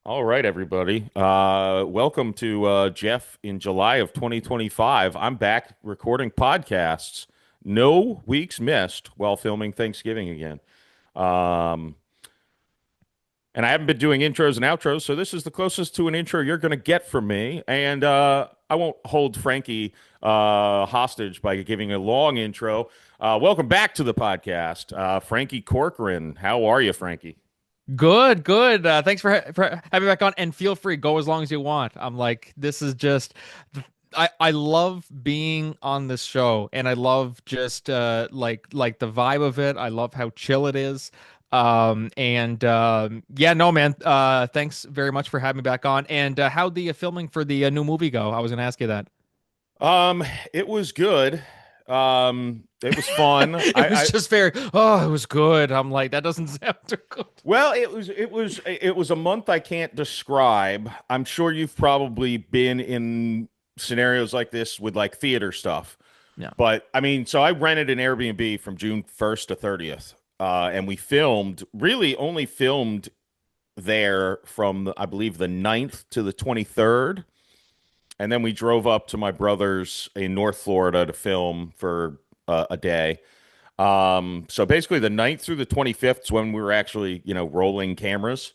All right, everybody. Welcome to Jeff in July of 2025. I'm back recording podcasts. No weeks missed while filming Thanksgiving again. Um, and I haven't been doing intros and outros, so this is the closest to an intro you're going to get from me. And I won't hold Frankie hostage by giving a long intro. Welcome back to the podcast, Frankie Corcoran. How are you, Frankie? Good, good. Thanks for having me back on, and feel free, go as long as you want. I'm like, this is just, I love being on this show, and I love just like the vibe of it. I love how chill it is. And yeah, no, man. Thanks very much for having me back on. And how'd the filming for the new movie go? I was gonna ask you that. Um, it was good. It was fun. It was just very, oh, it was good. I'm like, that doesn't sound too good. Well, it was a month I can't describe. I'm sure you've probably been in scenarios like this with like theater stuff. Yeah. But I mean, so I rented an Airbnb from June 1st to 30th. And we filmed, really only filmed there from I believe the 9th to the 23rd. And then we drove up to my brother's in North Florida to film for a day. So basically the 9th through the 25th is when we were actually, rolling cameras.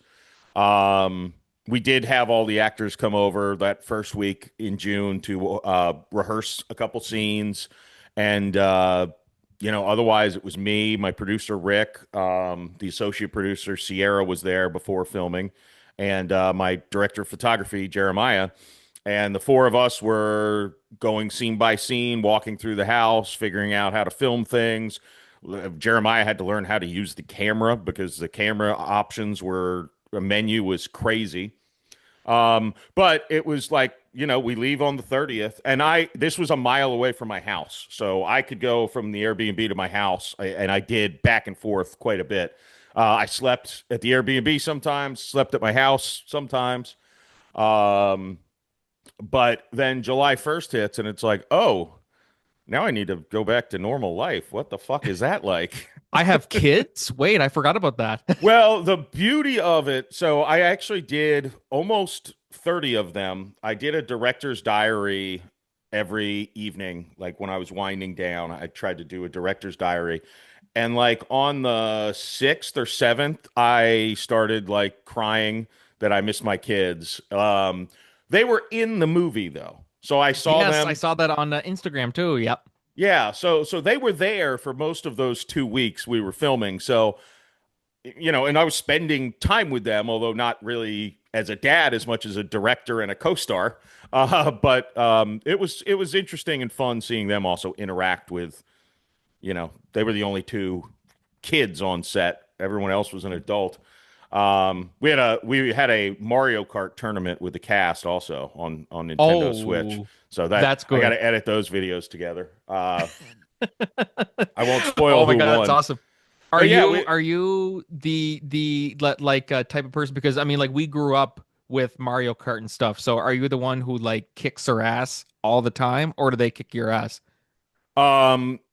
We did have all the actors come over that first week in June to rehearse a couple scenes. And, otherwise it was me, my producer, Rick, the associate producer, Sierra was there before filming, and my director of photography, Jeremiah. And the four of us were going scene by scene, walking through the house, figuring out how to film things. Jeremiah had to learn how to use the camera because the camera options were a menu was crazy. But it was like, we leave on the 30th, and this was a mile away from my house. So I could go from the Airbnb to my house, and I did back and forth quite a bit. I slept at the Airbnb sometimes, slept at my house sometimes. Um, but then July 1st hits, and it's like, oh, now I need to go back to normal life. What the fuck is that like? I have kids. Wait, I forgot about that. Well, the beauty of it, so I actually did almost 30 of them. I did a director's diary every evening. Like when I was winding down, I tried to do a director's diary. And like on the 6th or 7th, I started like crying that I miss my kids. They were in the movie though. So I saw Yes, I them. saw that on Instagram too. Yep. Yeah, so they were there for most of those 2 weeks we were filming. So, and I was spending time with them, although not really as a dad as much as a director and a co-star. But it was interesting and fun seeing them also interact with, they were the only two kids on set. Everyone else was an adult. We had a Mario Kart tournament with the cast also on Nintendo Switch. Oh, So that that's I got good. to edit those videos together. I won't spoil Oh my who God, that's won, awesome. Are but yeah, you are you the type of person? Because I mean, like we grew up with Mario Kart and stuff. So are you the one who like kicks her ass all the time, or do they kick your ass?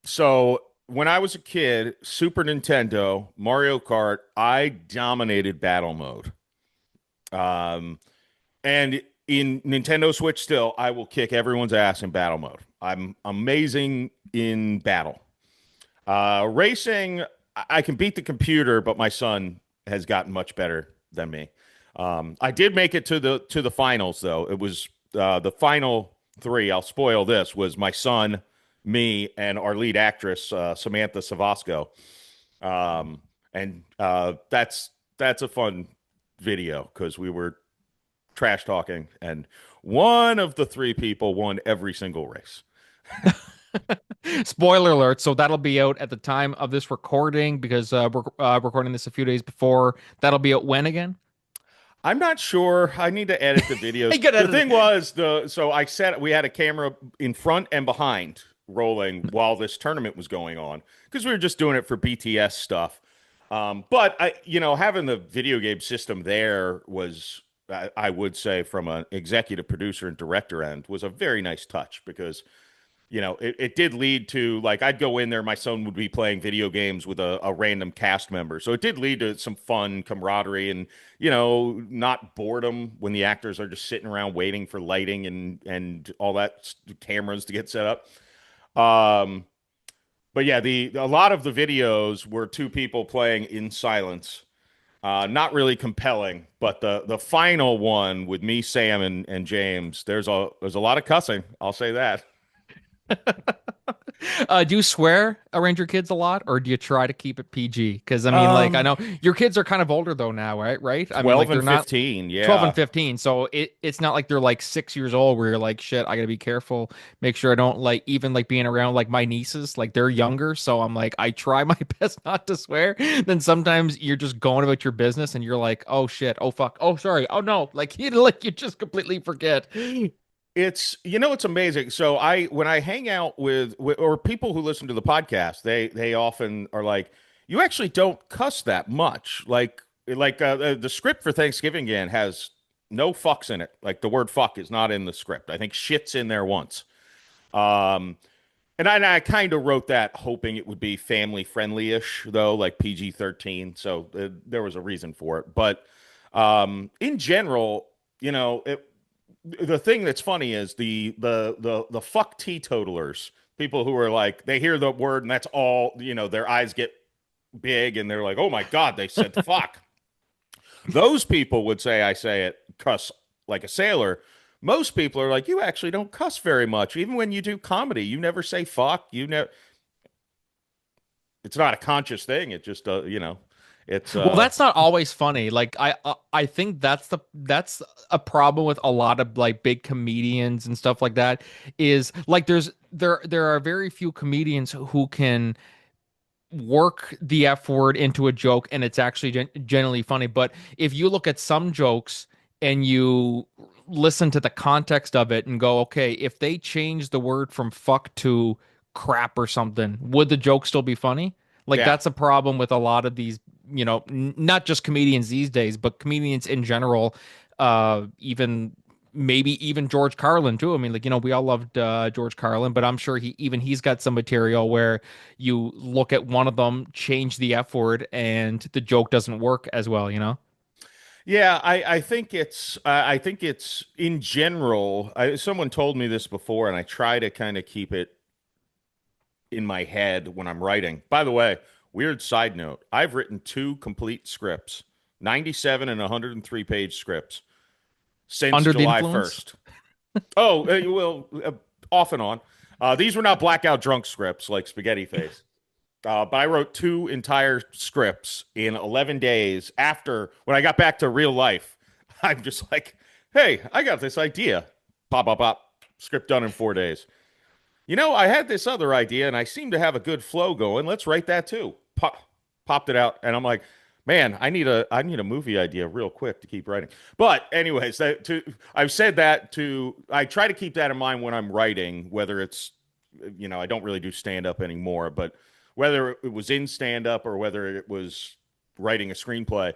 so when I was a kid, Super Nintendo, Mario Kart, I dominated battle mode. Um, and in Nintendo Switch still, I will kick everyone's ass in battle mode. I'm amazing in battle. Racing, I can beat the computer, but my son has gotten much better than me. I did make it to the finals though. It was the final three. I'll spoil this. Was my son, me, and our lead actress Samantha Savasco. And that's a fun video because we were trash talking, and one of the three people won every single race. Spoiler alert. So that'll be out at the time of this recording because we're recording this a few days before. That'll be out when again? I'm not sure. I need to edit the I videos. get The it. thing was so I said we had a camera in front and behind rolling while this tournament was going on because we were just doing it for BTS stuff. But having the video game system there was, I would say, from an executive producer and director end, was a very nice touch because it did lead to like I'd go in there, my son would be playing video games with a random cast member. So it did lead to some fun camaraderie and, not boredom when the actors are just sitting around waiting for lighting and all that cameras to get set up. Um, but yeah, the a lot of the videos were two people playing in silence. Not really compelling, but the final one with me, Sam, and James, there's a lot of cussing. I'll say that. Do you swear around your kids a lot, or do you try to keep it PG? Because I mean, like, I Um, know your kids are kind of older though now, right? Right? I mean, 12 like they're and not 15, 12 and yeah. 15, so it's not like they're like 6 years old where you're like, shit, I gotta be careful, make sure I don't like even like being around like my nieces, like they're younger, so I'm like, I try my best not to swear. Then sometimes you're just going about your business and you're like, oh shit, oh fuck, oh sorry, oh no, like you just completely forget. It's amazing. So when I hang out with or people who listen to the podcast, they often are like, you actually don't cuss that much. The script for Thanksgiving again has no fucks in it. Like the word fuck is not in the script. I think shit's in there once. Um, and I kind of wrote that hoping it would be family friendly ish though, like PG-13. So there was a reason for it. But in general, the thing that's funny is the fuck teetotalers, people who are like they hear the word and that's all, their eyes get big and they're like, "Oh my God, they said fuck." Those people would say I say it cuss like a sailor. Most people are like, "You actually don't cuss very much. Even when you do comedy, you never say fuck. You never It's not a conscious thing. It just it's Well, that's not always funny. Like I think that's a problem with a lot of like big comedians and stuff like that is like there are very few comedians who can work the F word into a joke and it's actually generally funny. But if you look at some jokes and you listen to the context of it and go, okay, if they change the word from fuck to crap or something, would the joke still be funny? Like yeah. that's a problem with a lot of these, not just comedians these days, but comedians in general. Even maybe even George Carlin too. I mean, like, we all loved George Carlin, but I'm sure he's got some material where you look at one of them, change the F word, and the joke doesn't work as well. Yeah, I think it's in general. Someone told me this before, and I try to kind of keep it in my head when I'm writing. By the way, weird side note: I've written two complete scripts, 97 and 103-page scripts since Under the July influence? 1st. Oh, off and on. These were not blackout drunk scripts like Spaghetti Face. But I wrote two entire scripts in 11 days after when I got back to real life. I'm just like, hey, I got this idea. Pop, pop, pop. Script done in 4 days. I had this other idea and I seem to have a good flow going. Let's write that too. Popped it out. And I'm like, man, I need a movie idea real quick to keep writing. But anyways, I've said that I try to keep that in mind when I'm writing, whether it's, I don't really do stand up anymore, but whether it was in stand up or whether it was writing a screenplay.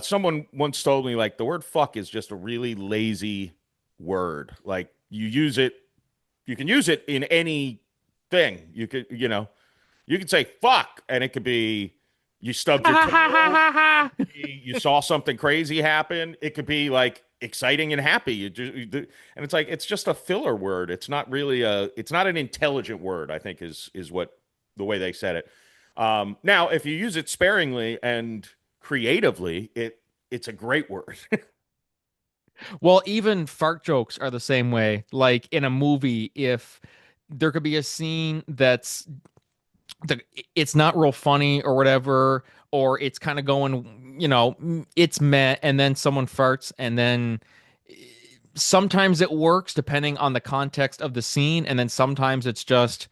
Someone once told me like the word fuck is just a really lazy word. Like you can use it in any thing. You could say fuck and it could be you stubbed your toe, you saw something crazy happen. It could be like exciting and happy. And it's like it's just a filler word. It's not an intelligent word, I think is what the way they said it. Now, if you use it sparingly and creatively, it's a great word. Well, even fart jokes are the same way. Like in a movie, if there could be a scene the it's not real funny or whatever, or it's kind of going, it's meh, and then someone farts, and then sometimes it works depending on the context of the scene, and then sometimes it's just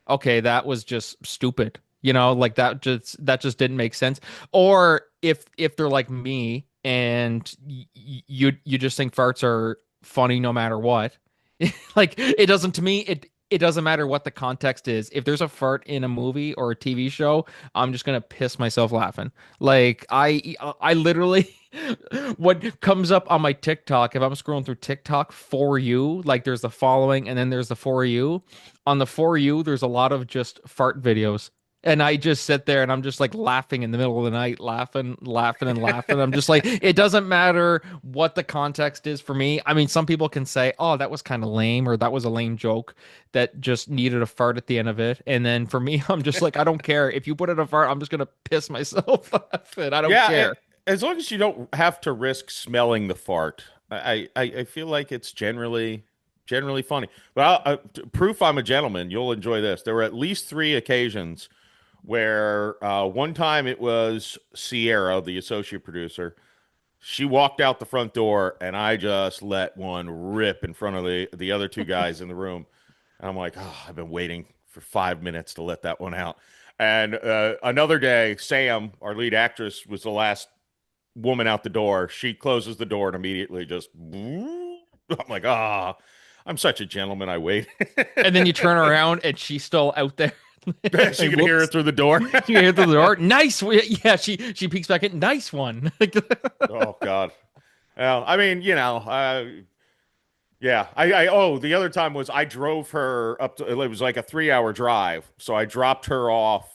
okay, that was just stupid. Like that just didn't make sense. Or if they're like me and you just think farts are funny no matter what. Like it doesn't to me it doesn't matter what the context is. If there's a fart in a movie or a TV show, I'm just gonna piss myself laughing. Like I literally, what comes up on my TikTok, if I'm scrolling through TikTok for you, like there's the following and then there's the for you. On the for you, there's a lot of just fart videos. And I just sit there and I'm just like laughing in the middle of the night, laughing, laughing, and laughing. I'm just like, it doesn't matter what the context is for me. I mean, some people can say, oh, that was kind of lame, or that was a lame joke that just needed a fart at the end of it. And then for me, I'm just like, I don't care. If you put in a fart, I'm just gonna piss myself laughing. I don't Yeah, care. as long as you don't have to risk smelling the fart, I feel like it's generally funny. But proof I'm a gentleman, you'll enjoy this. There were at least three occasions where one time it was Sierra, the associate producer. She walked out the front door, and I just let one rip in front of the other two guys in the room. And I'm like, oh, I've been waiting for 5 minutes to let that one out. And another day, Sam, our lead actress, was the last woman out the door. She closes the door and immediately just, I'm like, ah, I'm such a gentleman. I wait. And then you turn around and she's still out there. She Like, can hear it whoops. through the door. She hear through the door. Nice. Yeah, she peeks back in. Nice one. Oh God. Well, I mean, yeah. Oh, the other time was I drove her up to, it was like a 3 hour drive. So I dropped her off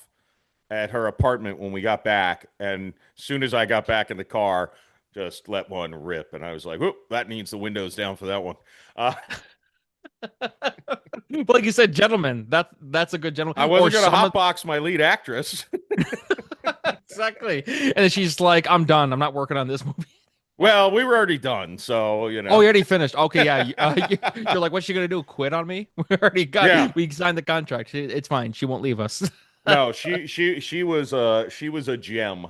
at her apartment when we got back. And as soon as I got back in the car, just let one rip. And I was like, "Whoop, that needs the windows down for that one." Uh, Like you said, gentlemen. That's a good I gentleman. Or wasn't going to some hotbox my lead actress. exactly. And then she's like, I'm done. I'm not working on this movie. Well, we were already done. So, Oh, you already finished. Okay, yeah. You're like, what's she gonna do? Quit on me? yeah. We signed the contract. It's fine. She won't leave us. No, she was a gem.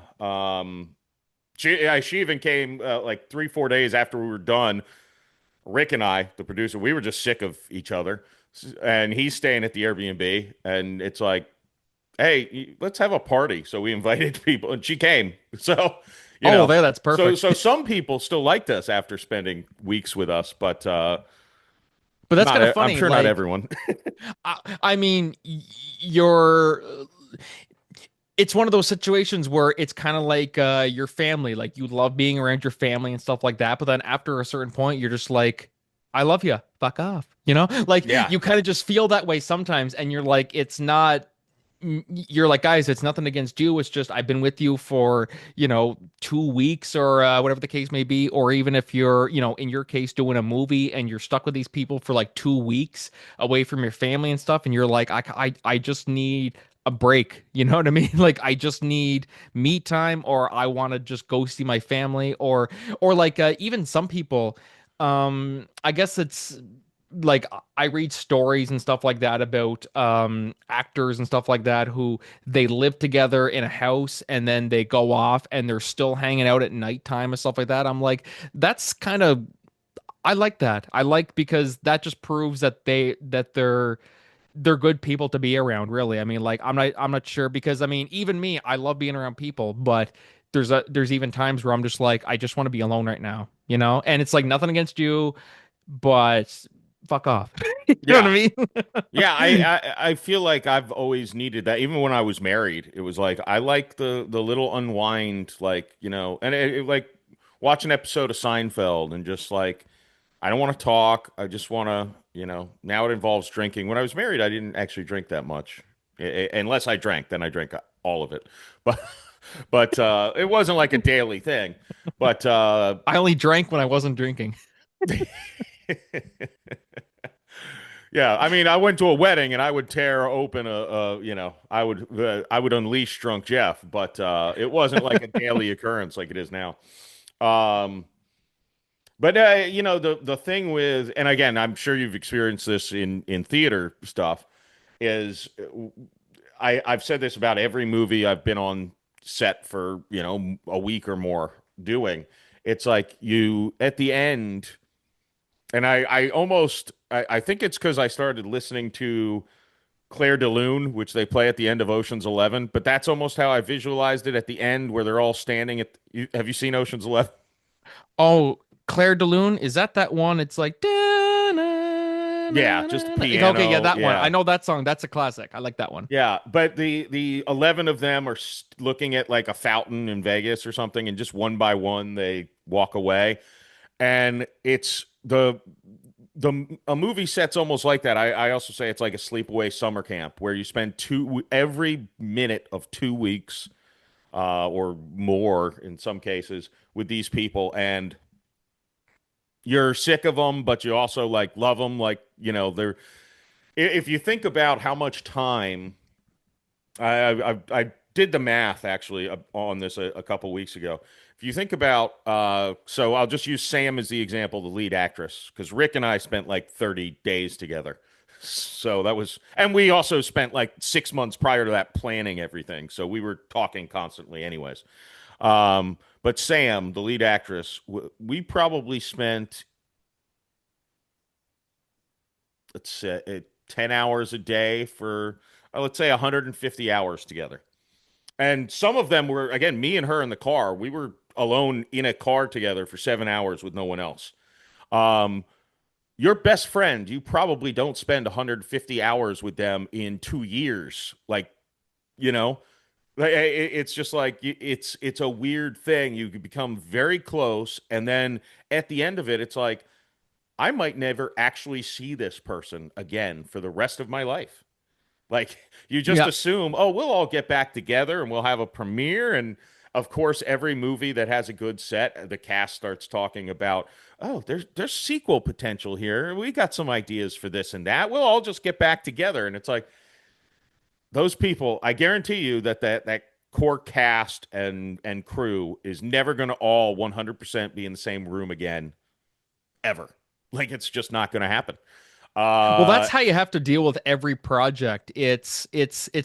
She even came like 3 4 days after we were done. Rick and I, the producer, we were just sick of each other, and he's staying at the Airbnb, and it's like, hey, let's have a party. So we invited people, and she came. So, you Oh, well, know, there. That's so perfect. so some people still liked us after spending weeks with us, but But that's kind of I'm funny. sure not Like, everyone. I mean, you're. It's one of those situations where it's kind of like your family. Like you love being around your family and stuff like that. But then after a certain point, you're just like, I love you. Fuck off. You know, like Yeah, you kind of just feel that way sometimes. And you're like, it's not. You're like, guys, it's nothing against you. It's just I've been with you for, 2 weeks or whatever the case may be. Or even if you're, in your case, doing a movie and you're stuck with these people for like 2 weeks away from your family and stuff. And you're like, I just need a break. You know what I mean? Like, I just need me time, or I want to just go see my family, or like, even some people, I guess it's like I read stories and stuff like that about actors and stuff like that who they live together in a house and then they go off and they're still hanging out at nighttime and stuff like that. I'm like, that's kind of I like that. I like because that just proves that they're good people to be around, really. I mean, like I'm not sure because I mean, even me, I love being around people, but there's even times where I'm just like I just want to be alone right now, you know? And it's like nothing against you, but fuck off. You know what yeah. I mean? Yeah, I feel like I've always needed that. Even when I was married, it was like I like the little unwind, like and like watch an episode of Seinfeld and just like I don't want to talk. I just want to, Now it involves drinking. When I was married, I didn't actually drink that much, unless I drank. Then I drank all of it, but it wasn't like a daily thing. But I only drank when I wasn't drinking. yeah, I mean, I went to a wedding and I would tear open I would unleash drunk Jeff, but it wasn't like a daily occurrence like it is now. Um, but the thing with, and again, I'm sure you've experienced this in theater stuff, is I've said this about every movie I've been on set for a week or more doing. It's like you at the end. And I think it's because I started listening to Claire de Lune, which they play at the end of Ocean's 11. But that's almost how I visualized it at the end, where they're all standing have you seen Ocean's 11? Oh, Claire de Lune, is that one? It's like da, na, Yeah, just the Okay, yeah, piano. that one. I Yeah. know that song. That's a classic. I like that one. Yeah, but the 11 of them are looking at like a fountain in Vegas or something, and just one by one they walk away. And it's the a movie set's almost like that. I also say it's like a sleepaway summer camp where you spend every minute of 2 weeks or more in some cases with these people, and you're sick of them, but you also like love them. Like, they're if you think about how much time I did the math actually on this a couple weeks ago. If you think about, so I'll just use Sam as the example, the lead actress, because Rick and I spent like 30 days together. So that was, and we also spent like 6 months prior to that planning everything. So we were talking constantly, anyways. But Sam, the lead actress, we probably spent, let's say, 10 hours a day for, let's say, 150 hours together. And some of them were, again, me and her in the car. We were alone in a car together for 7 hours with no one else. Um, your best friend, you probably don't spend 150 hours with them in 2 years. Like, you know, it's just like it's a weird thing. You could become very close, and then at the end of it, it's like I might never actually see this person again for the rest of my life. Like you just Yeah. assume, oh, we'll all get back together and we'll have a premiere. And of course, every movie that has a good set, the cast starts talking about, oh, there's sequel potential here. We got some ideas for this and that. We'll all just get back together. And it's like those people, I guarantee you that core cast and crew is never going to all 100% be in the same room again ever. Like it's just not going to happen. Well, that's Uh, how you have to deal with every project. It's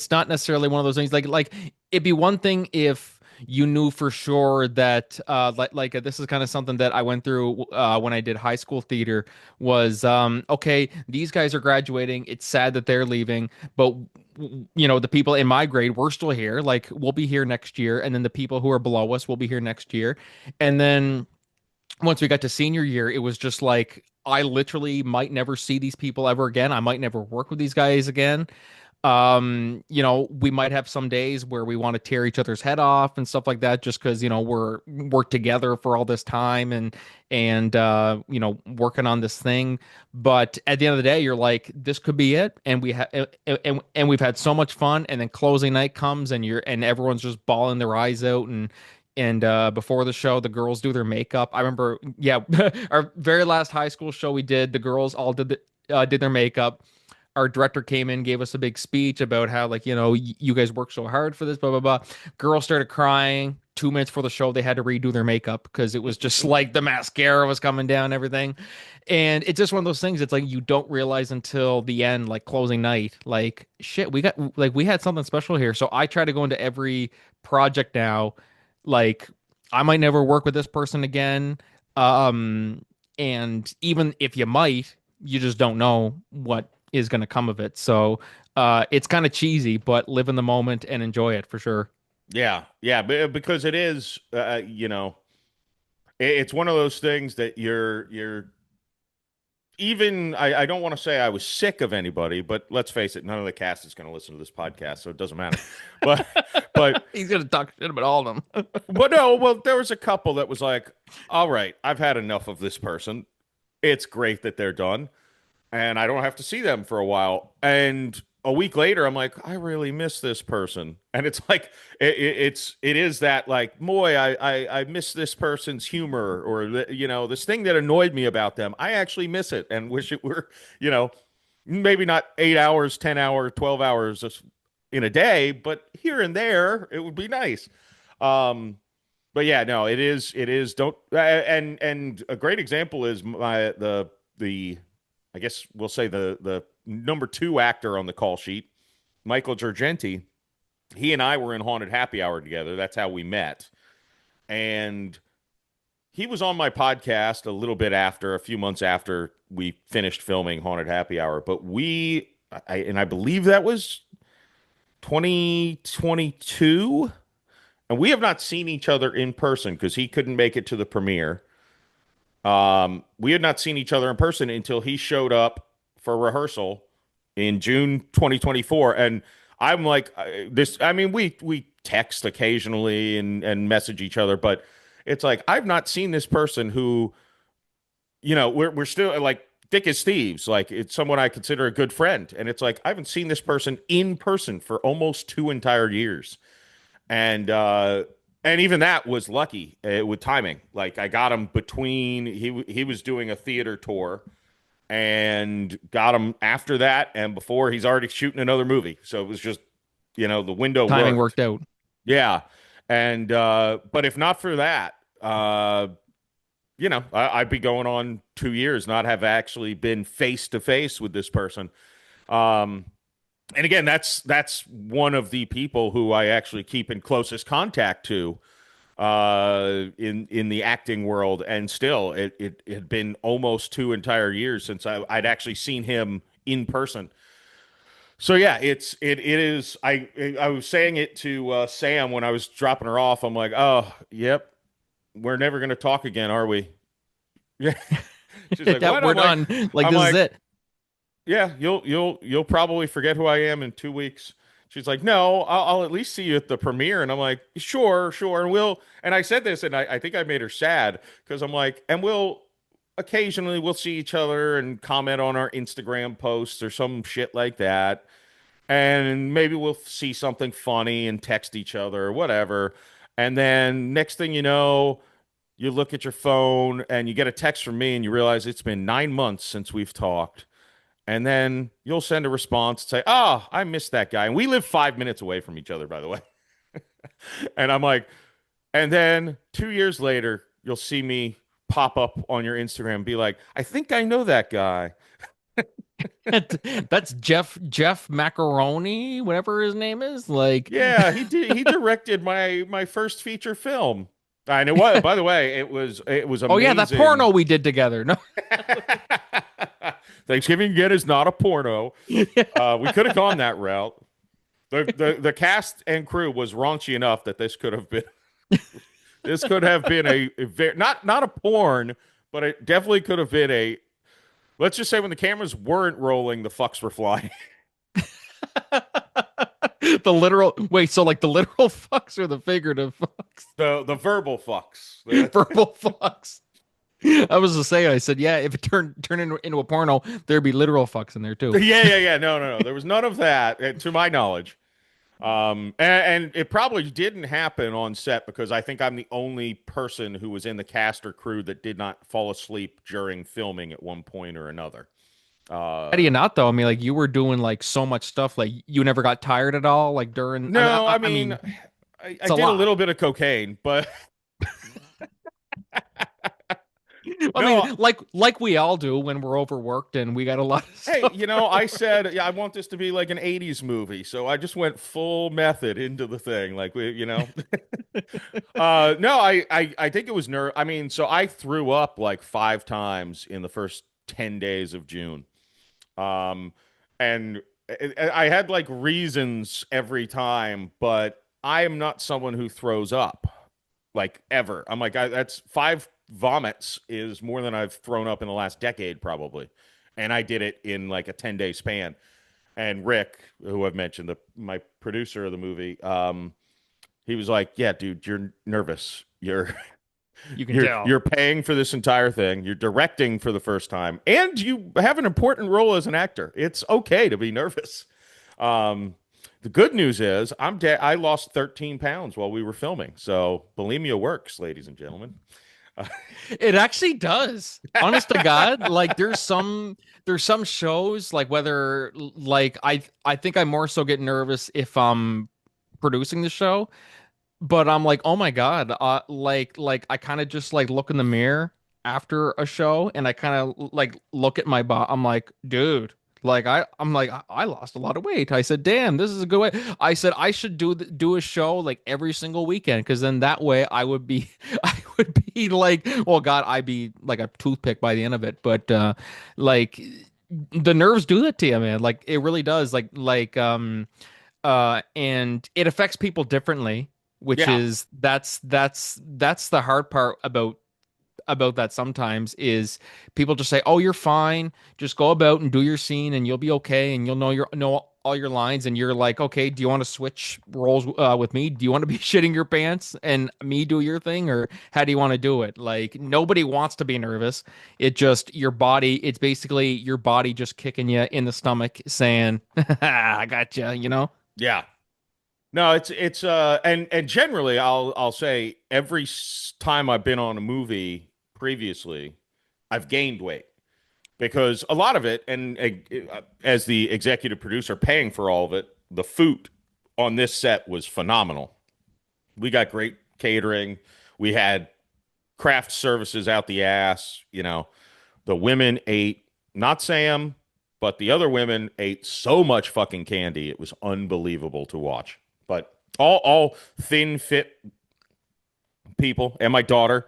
not necessarily one of those things like it'd be one thing if you knew for sure that this is kind of something that I went through when I did high school theater was okay, these guys are graduating. It's sad that they're leaving, but the people in my grade, we're still here. Like we'll be here next year, and then the people who are below us will be here next year. And then once we got to senior year, it was just like I literally might never see these people ever again. I might never work with these guys again. We might have some days where we want to tear each other's head off and stuff like that, just because we're together for all this time and working on this thing. But at the end of the day, you're like, this could be it, and and we've had so much fun. And then closing night comes, and everyone's just bawling their eyes out and before the show, the girls do their makeup. I remember, yeah, our very last high school show we did, the girls all did their makeup. Our director came in, gave us a big speech about how, like, you guys worked so hard for this, blah, blah, blah. Girls started crying. 2 minutes before the show, they had to redo their makeup because it was just like the mascara was coming down and everything. And it's just one of those things. It's like you don't realize until the end, like closing night, like, shit, we had something special here. So I try to go into every project now like I might never work with this person again. Um, and even if you might, you just don't know what is going to come of it. So, it's kind of cheesy, but live in the moment and enjoy it for sure. yeah, yeah, because it is, it's one of those things that you're even I don't want to say I was sick of anybody, but let's face it, none of the cast is going to listen to this podcast, so it doesn't matter. But but He's going to talk shit about all of them. but no, well, there was a couple that was like, all right, I've had enough of this person. It's great that they're done, and I don't have to see them for a while. And a week later, I'm like, I really miss this person, and it's like it is that like, boy, I miss this person's humor or this thing that annoyed me about them. I actually miss it and wish it were you know maybe not 8 hours, 10 hours, 12 hours in a day, but here and there it would be nice. Um, but yeah, no, it is don't and a great example is the I guess we'll say the number two actor on the call sheet, Michael Giorgenti. He and I were in Haunted Happy Hour together. That's how we met. And he was on my podcast a little bit after, a few months after we finished filming Haunted Happy Hour. But I believe that was 2022. And we have not seen each other in person because he couldn't make it to the premiere. We had not seen each other in person until he showed up for rehearsal in June 2024, and I'm like this. I mean, we text occasionally and message each other, but it's like I've not seen this person who, we're still like thick as thieves. Like it's someone I consider a good friend, and it's like I haven't seen this person in person for almost 2 entire years, and even that was lucky with timing. Like I got him between he was doing a theater tour and got him after that and before he's already shooting another movie. So it was just, the window Timing worked. worked out. Yeah. And but if not for that, I'd be going on 2 years not have actually been face to face with this person. Um and again, that's one of the people who I actually keep in closest contact to in the acting world, and still it had been almost 2 entire years since I'd actually seen him in person. So yeah, it is. I was saying it to Sam when I was dropping her off. I'm like, oh, yep, we're never gonna talk again, are we? Yeah. She's like, That what? we're done. Like I'm this is like, it. yeah, you'll probably forget who I am in 2 weeks. She's like, no, I'll at least see you at the premiere. And I'm like, sure, sure. And I said this, and I think I made her sad because I'm like, and occasionally we'll see each other and comment on our Instagram posts or some shit like that. And maybe we'll see something funny and text each other or whatever. And then next thing you know, you look at your phone and you get a text from me and you realize it's been 9 months since we've talked. And then you'll send a response and say, "Oh, I missed that guy." And we live 5 minutes away from each other, by the way. And I'm like, and then 2 years later, you'll see me pop up on your Instagram and be like, "I think I know that guy." That's Jeff Macaroni, whatever his name is. Like, Yeah, he did. He directed my first feature film. And it was, by the way, it was oh yeah, that amazing. porno we did together. No, Thanksgiving again is not a porno. We could have gone that route. The cast and crew was raunchy enough that this could have been a very not a porn, but it definitely could have been a. Let's just say when the cameras weren't rolling, the fucks were flying. the literal wait, so like the literal fucks or the figurative fucks? The verbal fucks. Verbal fucks. I was just saying, I said, yeah, if it turned into a porno, there'd be literal fucks in there too. Yeah. No, no, no. There was none of that, to my knowledge. And it probably didn't happen on set because I think I'm the only person who was in the cast or crew that did not fall asleep during filming at one point or another. How do Uh, you not though? I mean, like you were doing like so much stuff, like you never got tired at all, like during. I mean, no, I I mean, mean, I it's a did a lot. little bit of cocaine, but I no, mean, like we all do when we're overworked and we got a lot of hey, stuff. I said, yeah, I want this to be like an 80s movie. So I just went full method into the thing. Like, no, I think it was I mean, so I threw up like 5 times in the first 10 days of June. Um, and I had like reasons every time, but I am not someone who throws up like ever. I'm like, that's 5 vomits is more than I've thrown up in the last decade, probably. And I did it in like a 10-day span. And Rick, who I've mentioned, my producer of the movie, he was like, "Yeah, dude, you're nervous. You're You can you're tell. paying for this entire thing. You're directing for the first time, and you have an important role as an actor. It's okay to be nervous." Um, the good news is I lost 13 pounds while we were filming. So bulimia works, ladies and gentlemen. It actually does. Honest to God, like there's some shows like whether like I think I more so get nervous if I'm producing the show, but I'm like, oh my God, like I kind of just like look in the mirror after a show and I kind of like look at my body. I'm like, dude, like I'm like I lost a lot of weight. I said, damn, this is a good way. I said I should do a show like every single weekend because then that way I would be I would be like, oh God, I'd be like a toothpick by the end of it. But like the nerves do that to you, man. Like it really does. And it affects people differently, which Yeah, is that's the hard part about about that sometimes is people just say, "Oh, you're fine. Just go about and do your scene, and you'll be okay, and you'll know all your lines." And you're like, "Okay, do you want to switch roles with me? Do you want to be shitting your pants and me do your thing, or how do you want to do it?" Like nobody wants to be nervous. It just your body. It's basically your body just kicking you in the stomach, saying, "I got you." You know. Yeah. No, it's and generally I'll say every time I've been on a movie previously, I've gained weight because a lot of it, and as the executive producer paying for all of it, the food on this set was phenomenal. We got great catering. We had craft services out the ass. The women ate, not Sam, but the other women ate so much fucking candy. It was unbelievable to watch. But all thin, fit people, and my daughter,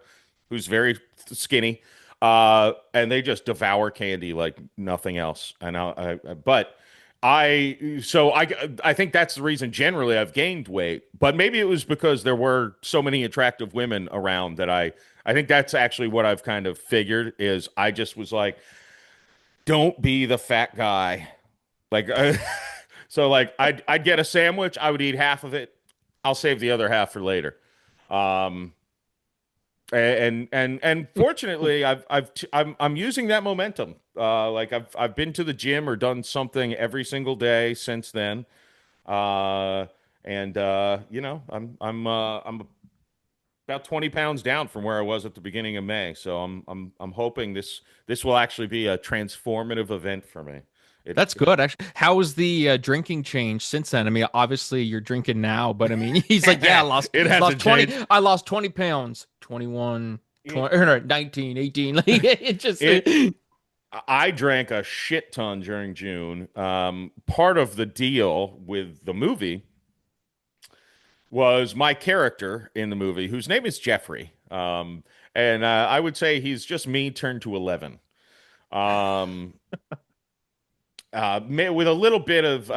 who's very skinny, and they just devour candy like nothing else. But I think that's the reason generally I've gained weight. But maybe it was because there were so many attractive women around that I think that's actually what I've kind of figured is I just was like, don't be the fat guy. Like, so like I'd get a sandwich, I would eat half of it. I'll save the other half for later. Um, and fortunately, I'm using that momentum. Like I've been to the gym or done something every single day since then. And I'm about 20 pounds down from where I was at the beginning of May. So I'm hoping this will actually be a transformative event for me. That's good, actually. How was the drinking change since then? I mean, obviously you're drinking now, but I mean, he's like, yeah, It lost hasn't 20. changed. I lost 20 pounds, 21, It 20, or no, 19, 18. Like, it just, it I drank a shit ton during June. Part of the deal with the movie was my character in the movie, whose name is Jeffrey. And I would say he's just me turned to 11. Um, with a little bit of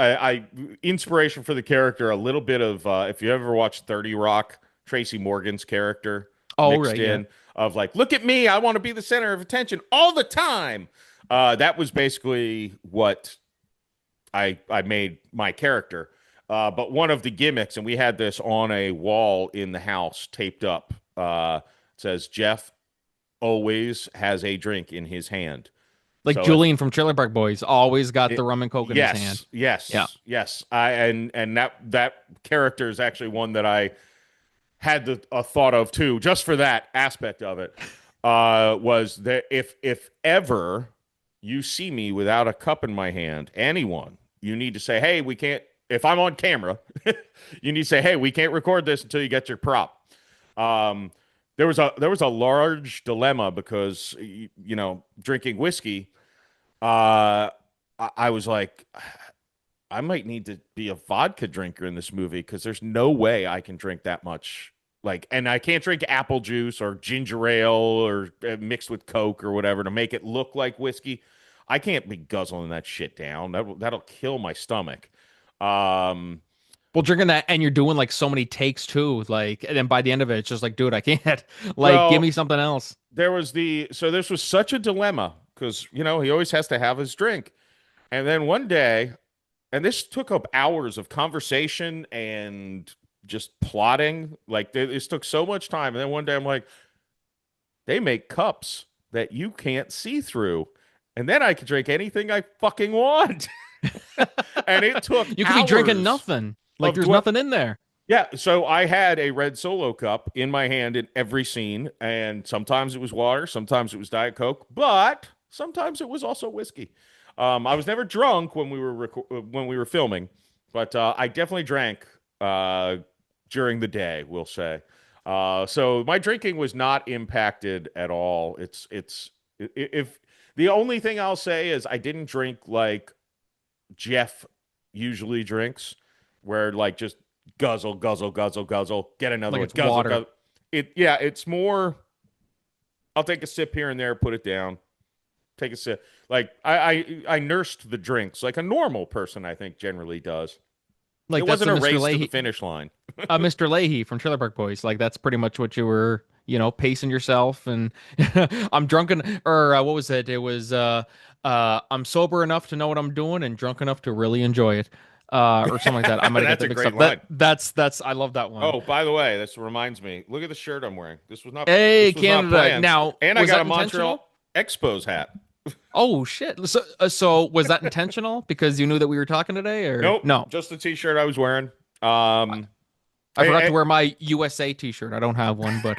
inspiration for the character, a little bit of if you ever watched 30 Rock, Tracy Morgan's character oh, mixed right, yeah. in of like, look at me, I want to be the center of attention all the time. That was basically what I made my character. But one of the gimmicks, and we had this on a wall in the house taped up, says Jeff always has a drink in his hand. Like So if Julian from Trailer Park Boys always got the it, rum and coke in his hand. yes, Yeah. yes. And that character is actually one that I had a thought of too, just for that aspect of it. Was that if ever you see me without a cup in my hand, anyone, you need to say, hey, we can't. If I'm on camera, you need to say, hey, we can't record this until you get your prop. Um, there was a large dilemma because drinking whiskey. I was like, I might need to be a vodka drinker in this movie because there's no way I can drink that much. Like, and I can't drink apple juice or ginger ale or mixed with Coke or whatever to make it look like whiskey. I can't be guzzling that shit down. That'll kill my stomach. Um, Well, drinking that and you're doing like so many takes too. Like, and then by the end of it, it's just like, dude, I can't. Like, give me well, something else. this was such a dilemma because he always has to have his drink. And then one day, and this took up hours of conversation and just plotting. Like this took so much time. And then one day I'm like, they make cups that you can't see through. And then I can drink anything I fucking want. And it took You could be drinking hours nothing. Like, of there's dwe- nothing in there. yeah, so I had a red Solo cup in my hand in every scene, and sometimes it was water, sometimes it was Diet Coke, but sometimes it was also whiskey. I was never drunk when when we were filming, but I definitely drank during the day, we'll say. So my drinking was not impacted at all. If the only thing I'll say is I didn't drink like Jeff usually drinks, where like just guzzle, guzzle, guzzle, guzzle, get another Like one, it's guzzle, water. guzzle. It's more. I'll take a sip here and there, put it down, take a sip. Like I nursed the drinks like a normal person, I think generally does. It Like that's wasn't a a Mr. race to the Leahy, finish line. Mr. Leahy from Trailer Park Boys. Like that's pretty much what you were pacing yourself. And I'm drunken, or what was it? It was I'm sober enough to know what I'm doing and drunk enough to really enjoy it, or something like that. I might have got That's that a mixed great up. line. That's I love that one. Oh, by the way, this reminds me. Look at the shirt I'm wearing. Hey, This was not Canada. planned. Now, And I was got that a Montreal intentional? Expos hat. Oh shit. So was that intentional because you knew that we were talking today, or Nope, no? just the t-shirt I was wearing. Um I forgot to wear my USA t-shirt. I don't have one, but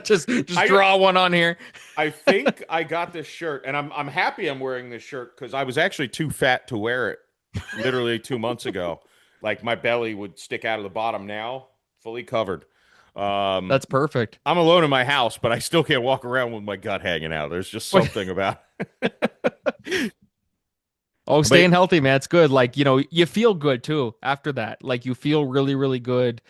just I draw one on here. I think I got this shirt, and I'm happy I'm wearing this shirt because I was actually too fat to wear it literally 2 months ago. Like my belly would stick out of the bottom now, fully covered. Um, That's perfect. I'm alone in my house, but I still can't walk around with my gut hanging out. There's just something about Oh, but staying healthy, man. It's good. Like, you feel good too after that. Like you feel really, really good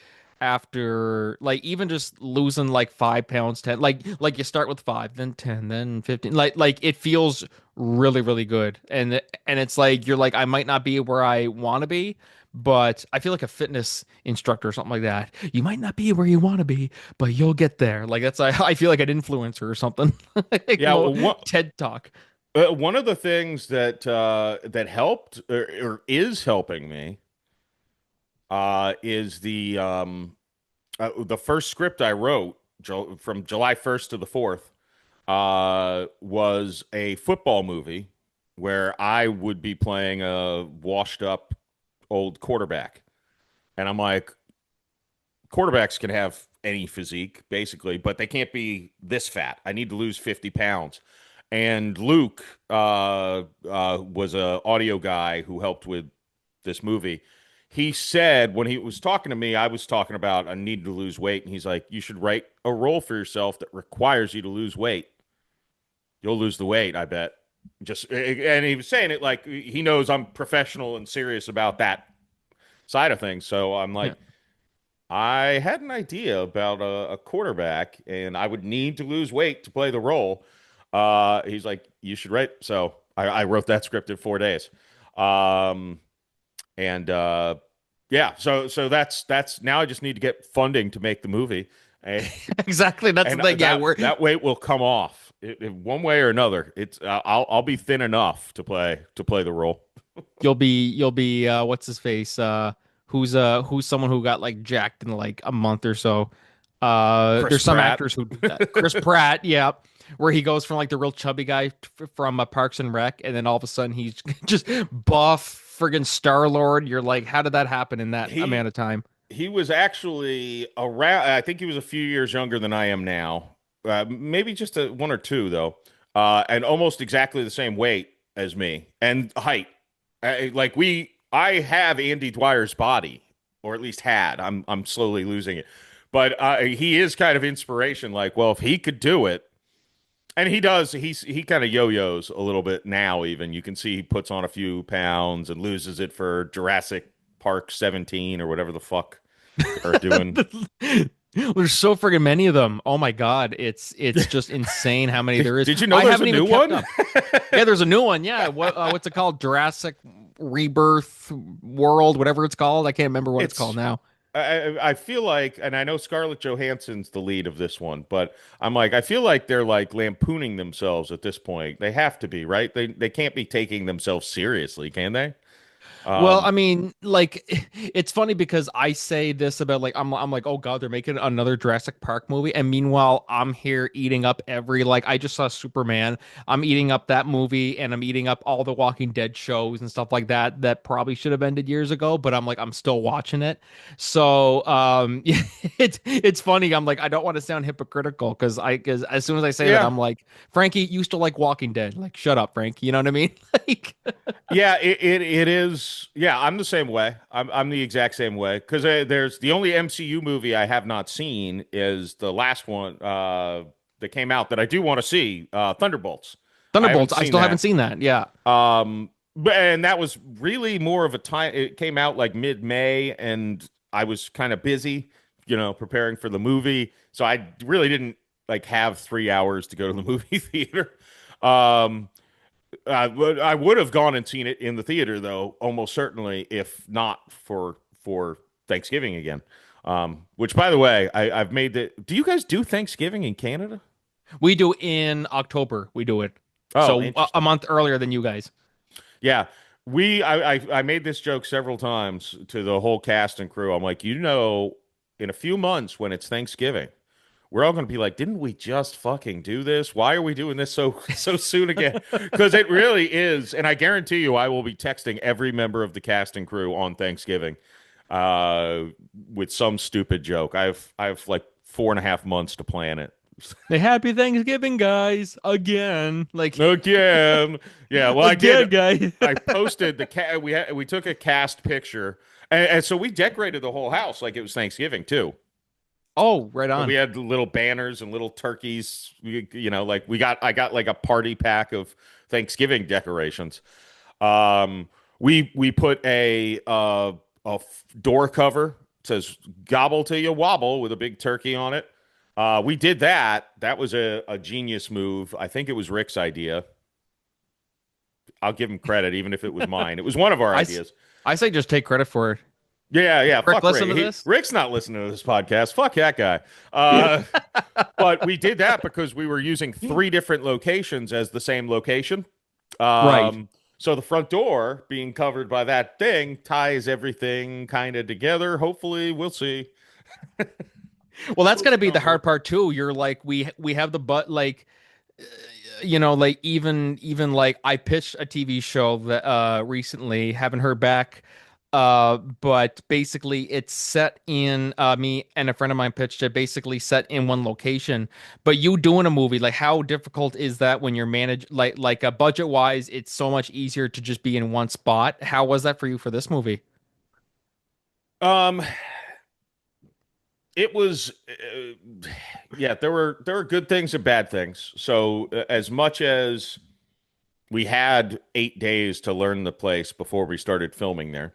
after like even just losing like 5 pounds, 10. Like you start with 5, then 10, then 15. Like it feels really, really good. And it's like you're like, I might not be where I want to be, but I feel like a fitness instructor or something like that. You might not be where you want to be, but you'll get there. Like I feel like an influencer or something. Like yeah, TED Talk. one of the things that helped or is helping me is the first script I wrote from July 1st to the 4th was a football movie where I would be playing a washed up old quarterback. And I'm like, quarterbacks can have any physique, basically, but they can't be this fat. I need to lose 50 pounds. And Luke was a audio guy who helped with this movie. He said when he was talking to me, I was talking about I need to lose weight, and he's like, "You should write a role for yourself that requires you to lose weight. You'll lose the weight, I bet." And he was saying it like he knows I'm professional and serious about that side of things. So I'm Yeah. like, I had an idea about a quarterback, and I would need to lose weight to play the role. He's like, you should write. So I wrote that script in 4 days. Um, and yeah, so that's now I just need to get funding to make the movie, and, Exactly. That's the and thing. Yeah, we're that weight will come off one way or another. It's I'll be thin enough to play the role. you'll be what's his face? Who's someone who got like jacked in like a month or so. Chris There's some Pratt. actors who do that. Chris Pratt, yeah, where he goes from like the real chubby guy from Parks and Rec, and then all of a sudden he's just buff, friggin' Star Lord. You're like, how did that happen in that He amount of time? he was actually around. I think he was a few years younger than I am now. Maybe just one or two though, and almost exactly the same weight as me and height. I have Andy Dwyer's body, or at least had. I'm slowly losing it, but he is kind of inspiration. Like, well, if he could do it, and he does, he kind of yo-yos a little bit now. Even you can see he puts on a few pounds and loses it for Jurassic Park 17 or whatever the fuck they're doing. There's so friggin' many of them. Oh my God, it's just insane how many there is. Did you know I there's a haven't even new kept one? up. Yeah, there's a new one. Yeah, what's it called? Jurassic Rebirth World, whatever it's called. I can't remember what it's called It's now. I feel like, and I know Scarlett Johansson's the lead of this one, but I'm like, I feel like they're like lampooning themselves at this point. They have to be, right? They can't be taking themselves seriously, can they? Well, Um, I mean, like it's funny because I say this about like I'm like, oh God, they're making another Jurassic Park movie, and meanwhile I'm here eating up every like I just saw Superman. I'm eating up that movie, and I'm eating up all the Walking Dead shows and stuff like that that probably should have ended years ago, but I'm like I'm still watching it. So it's funny. I'm like I don't want to sound hypocritical because as soon as I say that, yeah, I'm like Frankie used to like Walking Dead. Like shut up, Frank. You know what I mean? Like. yeah, it is. Yeah, I'm the same way. I'm the exact same way because there's the only MCU movie I have not seen is the last one that came out that I do want to see, Thunderbolts. I haven't Thunderbolts. I seen still haven't that. seen that. Yeah. And that was really more of a time. It came out like mid-May, and I was kind of busy, preparing for the movie, so I really didn't like have 3 hours to go to the movie theater. Um, I would have gone and seen it in the theater though, almost certainly, if not for Thanksgiving again. Which, by the way, I've made the. Do you guys do Thanksgiving in Canada? We do in October. We do it. Oh, So a interesting. month earlier than you guys. Yeah, I made this joke several times to the whole cast and crew. I'm like, in a few months when it's Thanksgiving, we're all going to be like, didn't we just fucking do this? Why are we doing this so soon again? Because it really is, and I guarantee you, I will be texting every member of the cast and crew on Thanksgiving, uh, with some stupid joke. I have like 4.5 months to plan it. Say happy Thanksgiving, guys, again. Like Again, yeah. Well, I did. again, guys. I posted the cat. We took a cast picture, and so we decorated the whole house like it was Thanksgiving too. Oh, right So we on. had little banners and little turkeys. Like I got like a party pack of Thanksgiving decorations. We put a door cover. It says "Gobble till you wobble" with a big turkey on it. We did that. That was a genius move. I think it was Rick's idea. I'll give him credit, even if it was mine. It was one of our I, s- ideas. I say just take credit for it. Yeah, yeah. Rick, Fuck listen Rick. to this. Rick's not listening to this podcast. Fuck that guy. But we did that because we were using three different locations as the same location. Right. So the front door being covered by that thing ties everything kind of together. Hopefully, we'll see. Well, that's We'll gonna see be how the it hard works. part too. You're like we have the but like like even like I pitched a TV show that recently, haven't heard back. But basically it's set in me and a friend of mine pitched it basically set in one location. But you doing a movie, like how difficult is that when you're managed like budget wise, it's so much easier to just be in one spot. How was that for you for this movie? Um, it was, yeah. There were good things and bad things. So as much as we had 8 days to learn the place before we started filming there.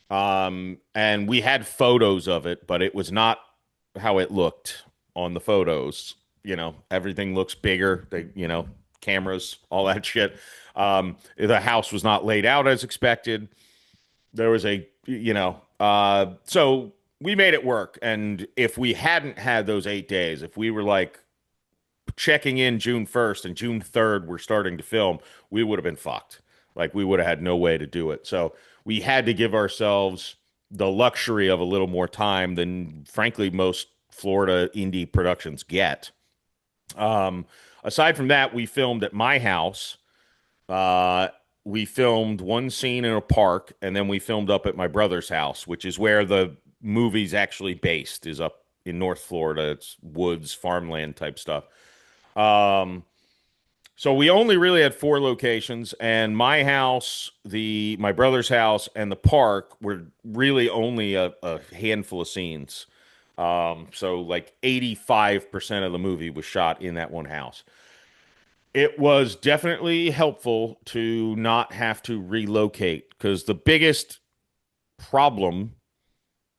And we had photos of it, but it was not how it looked on the photos. Everything looks bigger. Cameras, all that shit. The house was not laid out as expected. There was so we made it work. And if we hadn't had those 8 days, if we were like checking in June 1st and June 3rd we're starting to film, we would have been fucked. Like we would have had no way to do it. So we had to give ourselves the luxury of a little more time than frankly most Florida indie productions get. Um, Aside from that, we filmed at my house. Uh, we filmed one scene in a park, and then we filmed up at my brother's house, which is where the movie's actually based, is up in North Florida. It's woods, farmland type stuff. Um, so we only really had four locations, and my house, my brother's house, and the park were really only a handful of scenes. So like 85% of the movie was shot in that one house. It was definitely helpful to not have to relocate because the biggest problem,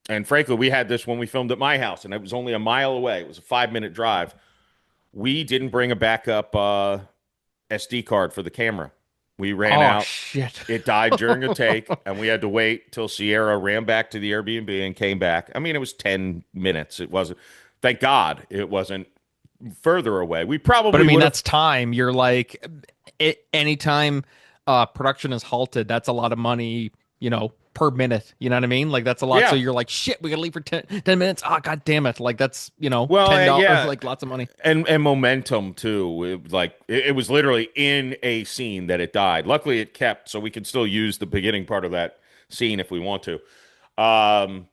and frankly, we had this when we filmed at my house, and it was only a mile away. It was a 5-minute drive. We didn't bring a backup SD card for the camera. We ran Oh out. shit. It died during a take, and we had to wait till Sierra ran back to the Airbnb and came back. I mean, it was 10 minutes. It wasn't, thank God, it wasn't further away. We But I probably mean, would have, that's time. You're like, anytime production is halted, that's a lot of money, per minute. You know what I mean? Like that's a lot. So yeah. you're like, shit, we gotta leave for 10 minutes. Oh, God damn it. Like that's, Well, $10, yeah. like lots of money. And momentum too. It was literally in a scene that it died. Luckily, it kept, so we could still use the beginning part of that scene if we want to. Um,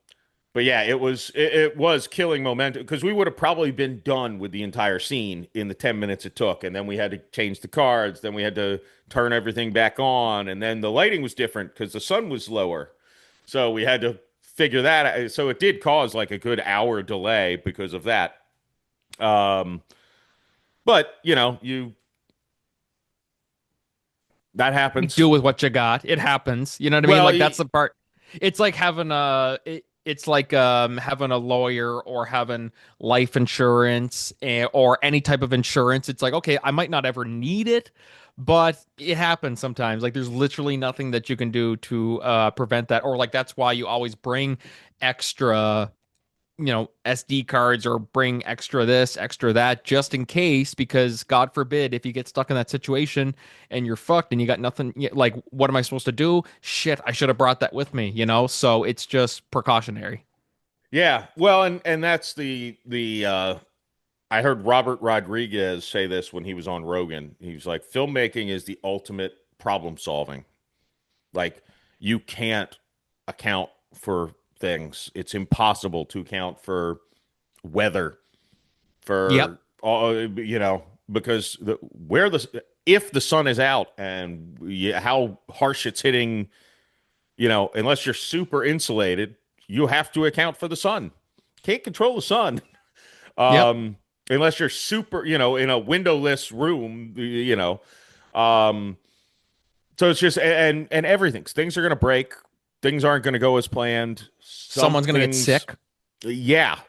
But yeah, it was killing momentum because we would have probably been done with the entire scene in the 10 minutes it took. And then we had to change the cards, then we had to turn everything back on, and then the lighting was different because the sun was lower. So we had to figure that out. So it did cause like a good hour delay because of that. Um, but that Do happens. with what you got. It happens. You know what I mean? Well, Like that's the part. It's like it's like having a lawyer or having life insurance, or any type of insurance. It's like, okay, I might not ever need it, but it happens sometimes. Like there's literally nothing that you can do to prevent that. Or like that's why you always bring extra. SD cards or bring extra this, extra that, just in case, because God forbid if you get stuck in that situation and you're fucked and you got nothing, like, what am I supposed to do? Shit, I should have brought that with me, So it's just precautionary. Yeah. Well, and that's the I heard Robert Rodriguez say this when he was on Rogan. He was like, filmmaking is the ultimate problem solving. Like, you can't account for things. It's impossible to account for weather, Yep. for because where the if the sun is out and how harsh it's hitting, unless you're super insulated, you have to account for the sun. Can't control the sun. Yep. Um, unless you're super, in a windowless room, Um, so it's just and everything. Things are going to break. Things aren't going to go as planned. Some Someone's gonna get things, sick. yeah,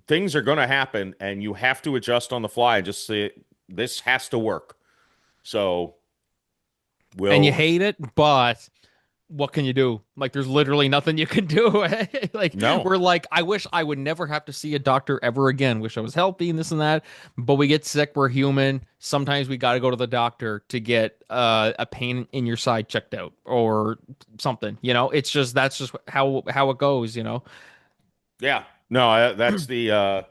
things are going to happen, and you have to adjust on the fly and just say this has to work. So And you we'll hate it, but what can you do? Like, there's literally nothing you can do. Like, no, we're like, I wish I would never have to see a doctor ever again. Wish I was healthy and this and that. But we get sick. We're human. Sometimes we got to go to the doctor to get a pain in your side checked out or something. It's just that's just how it goes. yeah, no. That's the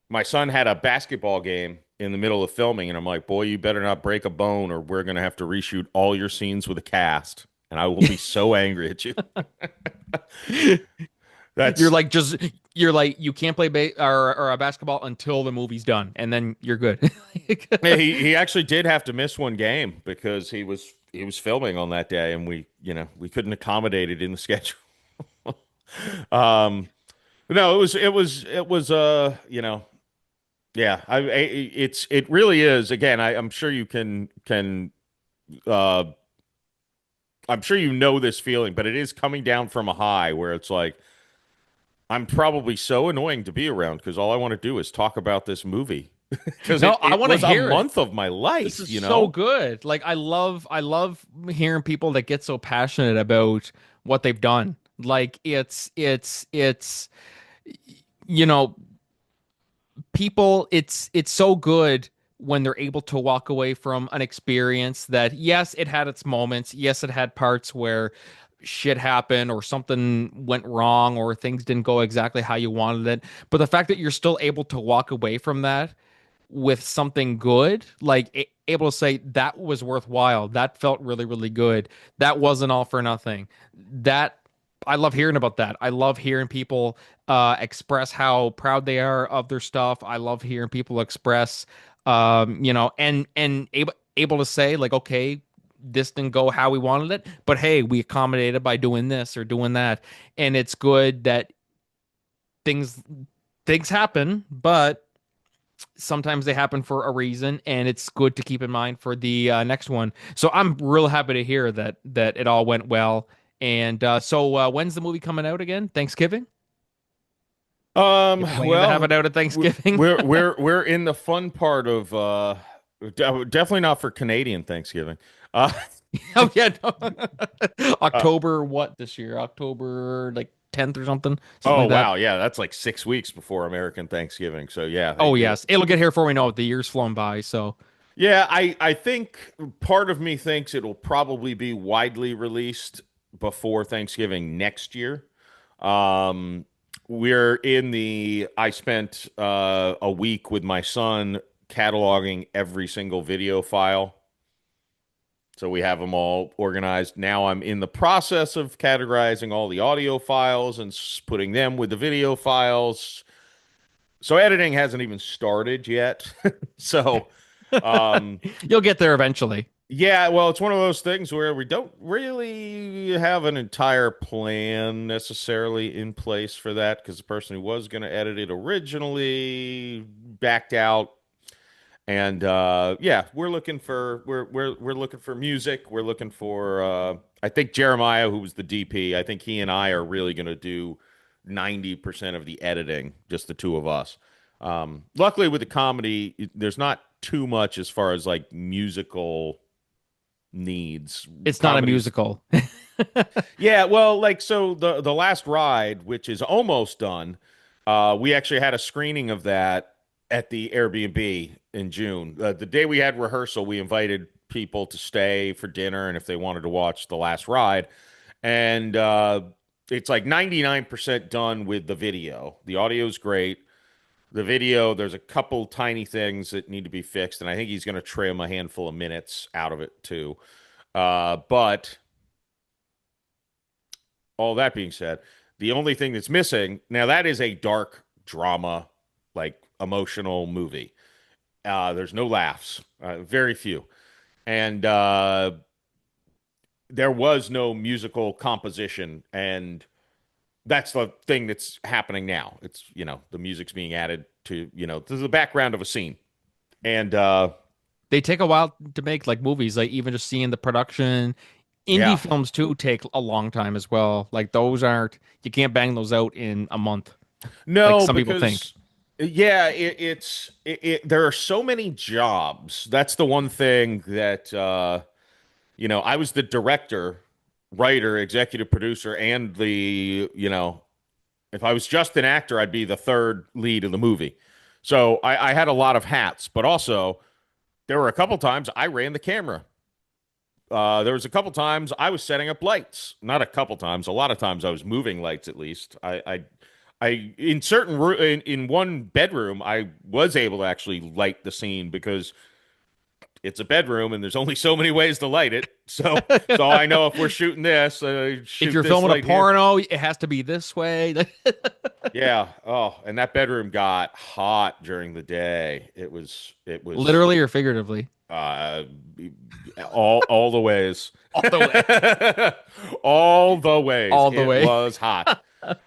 my son had a basketball game in the middle of filming, and I'm like, boy, you better not break a bone, or we're gonna have to reshoot all your scenes with a cast, and I will be so angry at you. You're That's like just you're like you can't play or a basketball until the movie's done, and then you're good. Yeah, he actually did have to miss one game because he was filming on that day, and we couldn't accommodate it in the schedule. Um, no, yeah. It really is. Again, I'm sure you can uh I'm sure you know this feeling, but it is coming down from a high where it's like I'm probably so annoying to be around because all I want to do is talk about this movie because No, I it want to was a hear it. month of my This life, is so good. Like, I love hearing people that get so passionate about what they've done. Like, it's you know people, it's so good when they're able to walk away from an experience that, yes, it had its moments, yes, it had parts where shit happened or something went wrong or things didn't go exactly how you wanted it, but the fact that you're still able to walk away from that with something good, like, able to say that was worthwhile, that felt really, really good, that wasn't all for nothing. That I love hearing about that. I love hearing people express how proud they are of their stuff. I love hearing people express, and able to say, like, okay, this didn't go how we wanted it, but hey, we accommodated by doing this or doing that. And it's good that things things happen, but sometimes they happen for a reason, and it's good to keep in mind for the next one. So I'm real happy to hear that it all went well. And when's the movie coming out again? Thanksgiving? You plan to have Well, it out at Thanksgiving? we're in the fun part of definitely not for Canadian Thanksgiving. Uh, Oh yeah, no. uh October what this year? October like 10th or something oh like that. wow, yeah, that's like 6 weeks before American Thanksgiving. So yeah, Oh yes, it'll get here before we know it. The year's flown by, so yeah, I think part of me thinks it'll probably be widely released before Thanksgiving next year. Um, we're in the I spent a week with my son cataloging every single video file. So we have them all organized. Now I'm in the process of categorizing all the audio files and putting them with the video files. So editing hasn't even started yet. So, um, you'll get there eventually. yeah, well, it's one of those things where we don't really have an entire plan necessarily in place for that because the person who was going to edit it originally backed out. And yeah, we're looking for music. We're looking for I think Jeremiah, who was the DP, I think he and I are really going to do 90% of the editing, just the two of us. Luckily with the comedy, there's not too much as far as like musical needs. It's not a Comedies. musical. Yeah, well, like so the last ride, which is almost done, We actually had a screening of that at the Airbnb in June. The day we had rehearsal, we invited people to stay for dinner and if they wanted to watch The Last Ride. And it's like 99% done with the video. The audio's great. The video, there's a couple tiny things that need to be fixed, and I think he's going to trim a handful of minutes out of it too. But all that being said, the only thing that's missing now that is a dark drama, like emotional movie. There's no laughs, very few, and there was no musical composition, and that's the thing that's happening now. It's the music's being added to to the background of a scene, and They take a while to make like movies, like even just seeing the production. Indie yeah, films too take a long time as well. Like those aren't, you can't bang those out in a month, like no, some people think. because yeah, there are so many jobs. That's the one thing that I was the director, writer, executive producer, and if I was just an actor, I'd be the third lead of the movie. So I had a lot of hats, but also there were a couple times I ran the camera. There was a couple times I was setting up lights. Not a couple times, a lot of times I was moving lights at least. In certain in one bedroom, I was able to actually light the scene because it's a bedroom and there's only so many ways to light it. So I know if we're shooting this, If shoot you're this filming a light here. porno, it has to be this way. Yeah. Oh, and that bedroom got hot during the day. It was Literally or figuratively, uh all the ways. all the way, All the ways. all the It way. was hot.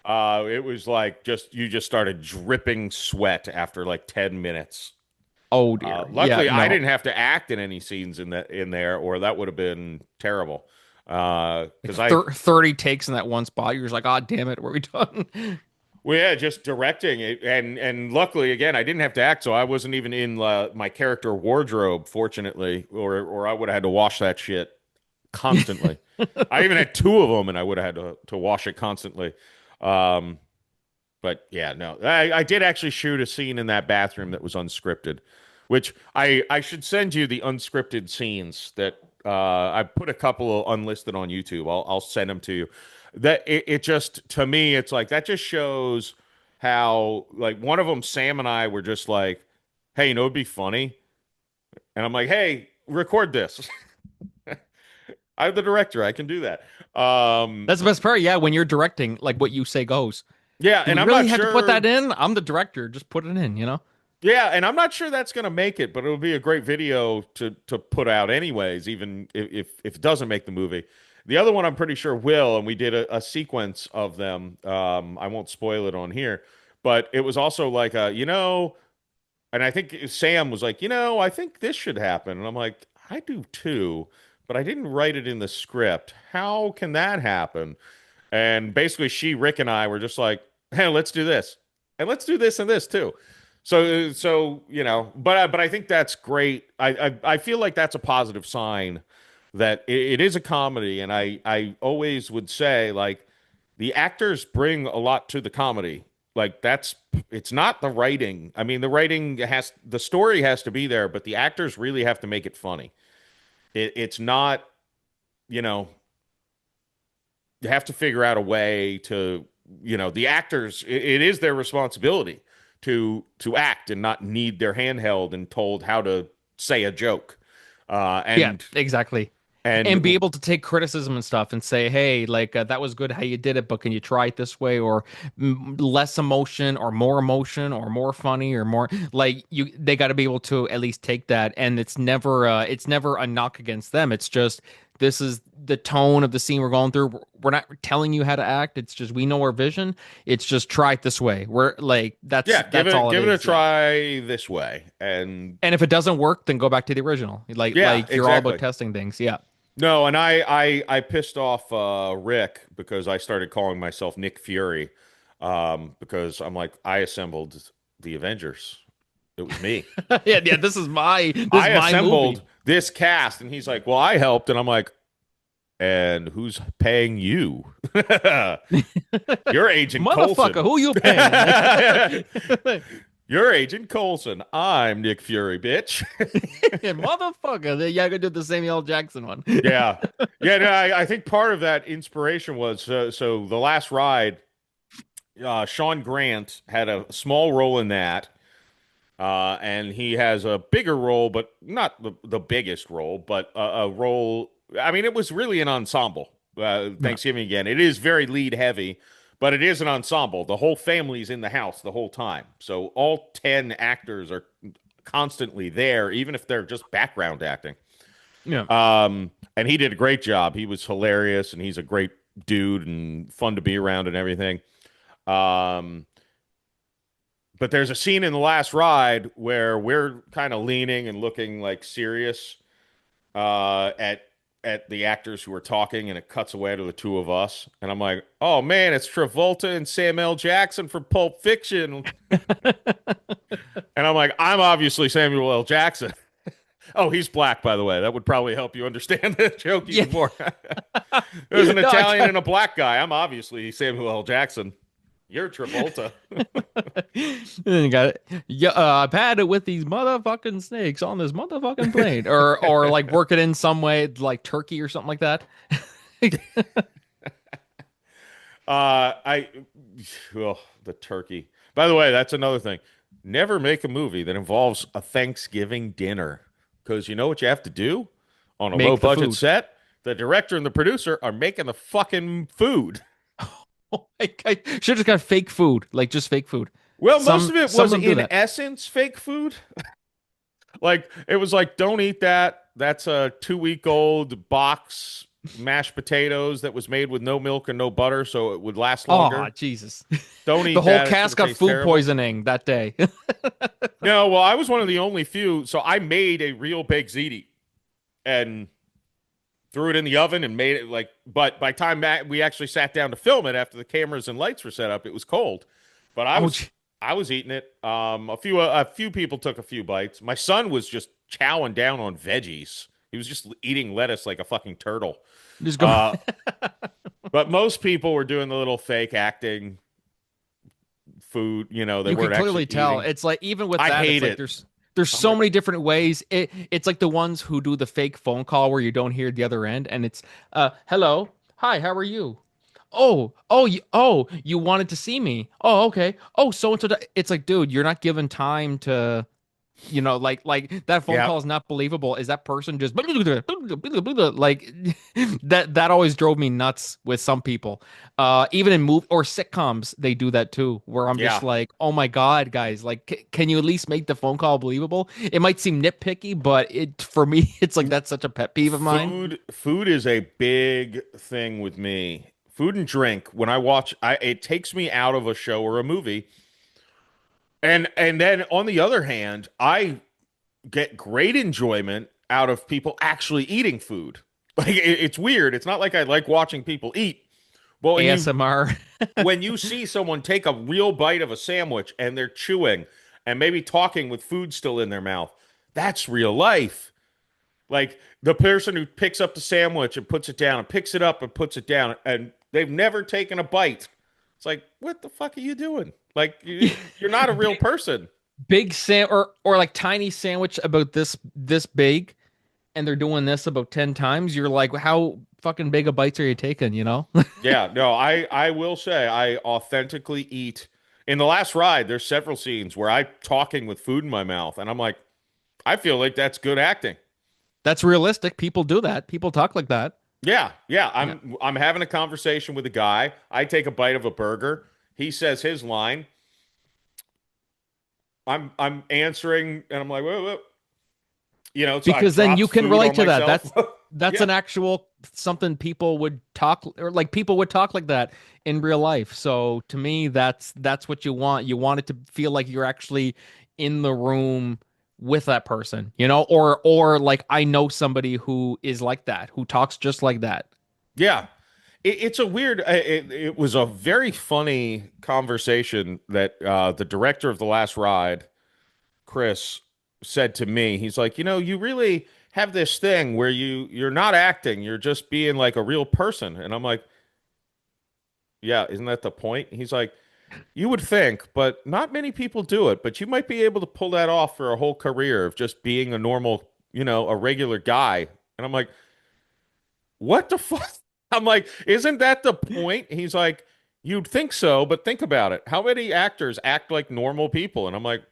It was like you just started dripping sweat after like 10 minutes. Oh dear. Yeah, Luckily, I no. didn't have to act in any scenes in there, or that would have been terrible. Like Because I 30 takes in that one spot. You're just like, oh, damn it, were we done? Well, yeah, just directing it, and luckily, again, I didn't have to act, so I wasn't even in my character wardrobe, fortunately, or I would have had to wash that shit constantly. I even had two of them, and I would have had to wash it constantly. Um, but yeah, no, I did actually shoot a scene in that bathroom that was unscripted, which I should send you the unscripted scenes that I put a couple of unlisted on YouTube. I'll send them to you. That it just to me, it's like that just shows how like one of them, Sam and I were just like, hey, it'd be funny, and I'm like, hey, record this. I'm the director. I can do that. That's the best part. Yeah, when you're directing, like what you say goes. Yeah, Do and we I'm really not have to put sure. that in? I'm the director. Just put it in, you know? Yeah, and I'm not sure that's going to make it, but it'll be a great video to put out anyways, even if it doesn't make the movie. The other one I'm pretty sure will, and we did a sequence of them. I won't spoil it on here, but it was also like and I think Sam was like, I think this should happen, and I'm like, I do too, but I didn't write it in the script. How can that happen? And basically, Rick, and I were just like, hey, let's do this, and let's do this and this too. So but I think that's great. I feel like that's a positive sign that it is a comedy, and I always would say like the actors bring a lot to the comedy. Like it's not the writing. I mean, the story has to be there, but the actors really have to make it funny. It's not, you know, you have to figure out a way to, the actors, it is their responsibility to act and not need their hand held and told how to say a joke. Uh, Yeah, and exactly. And be and able to take criticism and stuff and say, hey, like that was good how you did it, but can you try it this way or less emotion or more funny or more like they got to be able to at least take that. And it's never a knock against them. It's just this is the tone of the scene we're going through. We're not telling you how to act. It's just we know our vision. It's just try it this way. We're like yeah, that's all it give it a is. Yeah. try this way. And And if it doesn't work, then go back to the original. yeah, You're all about exactly. testing things. Yeah. No, and I pissed off Rick because I started calling myself Nick Fury, because I'm like I assembled the Avengers. It was me. Yeah, yeah, this is I my movie. assembled this cast, and he's like, "Well, I helped," and I'm like, And who's paying you? You're Agent Motherfucker, Coulson. who you paying? Like, You're Agent Coulson. I'm Nick Fury, bitch. motherfucker. Yeah, I could do the Samuel L. Jackson one. Yeah. Yeah, no, I think part of that inspiration was so the last ride, Sean Grant had a small role in that. And he has a bigger role, but not the biggest role, but a role. I mean, it was really an ensemble. Yeah. Thanksgiving again. It is very lead heavy, but it is an ensemble. The whole family's in the house the whole time. So all 10 actors are constantly there, even if they're just background acting. Yeah. And he did a great job. He was hilarious, and he's a great dude and fun to be around and everything. Um, but there's a scene in the last ride where we're kind of leaning and looking like serious at the actors who are talking, and it cuts away to the two of us, and I'm like, "Oh man, it's Travolta and Sam L. Jackson from Pulp Fiction," and I'm like, "I'm obviously Samuel L. Jackson." Oh, he's black, by the way. That would probably help you understand the joke Yeah. even more. There's an No, I Italian got and a black guy. I'm obviously Samuel L. Jackson. You're Travolta. and then you got it. Yeah, I've had it with these motherfucking snakes on this motherfucking plane, or like work it in some way, like turkey or something like that. I, oh, the turkey. By the way, that's another thing. Never make a movie that involves a Thanksgiving dinner, because you know what you have to do on a low Make the budget food. set? The director and the producer are making the fucking food. I should have just got fake food, like just fake food. Well, most Some of it some was of them do in that. essence fake food. Like it was like, don't eat that. That's a 2 week old box mashed potatoes that was made with no milk and no butter, so it would last Oh, longer. Jesus. Don't The eat whole that. It's gonna cast got taste food terrible. poisoning that day. No, well, I was one of the only few, so I made a real baked ziti and threw it in the oven and made it like. But by the time we actually sat down to film it, after the cameras and lights were set up, it was cold. But I Oh, was I was eating it. A few people took a few bites. My son was just chowing down on veggies. He was just eating lettuce like a fucking turtle. just go. Uh, but most people were doing the little fake acting food. They You could weren't clearly actually tell. eating. It's like even with I that, it's hate like it. there's I'm so like, many different ways. It's like the ones who do the fake phone call where you don't hear the other end, and it's hello, hi, how are you? You wanted to see me. Oh, okay. Oh, so and so. It's like, dude, you're not given time to like that phone yeah, call is not believable. Is that person just like that always drove me nuts with some people. Even in move or sitcoms, they do that too, where I'm just yeah. like, oh my God, guys, like can you at least make the phone call believable? It might seem nitpicky, but it for me, it's like that's such a pet peeve of mine. Food is a big thing with me. Food and drink. When I watch, it takes me out of a show or a movie. And then on the other hand, I get great enjoyment out of people actually eating food. Like it's weird. It's not like I like watching people eat. But ASMR. when you see someone take a real bite of a sandwich and they're chewing and maybe talking with food still in their mouth, that's real life. Like the person who picks up the sandwich and puts it down and picks it up and puts it down and they've never taken a bite. It's like, what the fuck are you doing? Like you're not a real person. Big or like tiny sandwich about this big, and they're doing this about 10 times. You're like, how fucking big of bites are you taking, you know? Yeah, no, I will say I authentically eat. In the last ride, there's several scenes where I'm talking with food in my mouth, and I'm like, I feel like that's good acting. That's realistic. People do that. People talk like that. Yeah, yeah. Yeah. I'm having a conversation with a guy. I take a bite of a burger. He says his line. I'm answering, and I'm like, whoa, whoa. So I've Because then you dropped can food relate on to that. myself. That's Yeah, an actual something people would talk or like people would talk like that in real life. So to me, that's what you want. You want it to feel like you're actually in the room with that person, or like I know somebody who is like that, who talks just like that. yeah. It's a weird. It was a very funny conversation that the director of the last ride, Chris. said to me, he's like, you really have this thing where you're not acting, you're just being like a real person. And I'm like, yeah, isn't that the point? He's like, you would think, but not many people do it, but you might be able to pull that off for a whole career of just being a normal, a regular guy. And I'm like, what the fuck? I'm like, isn't that the point? He's like, you'd think so, but think about it. How many actors act like normal people? And I'm like,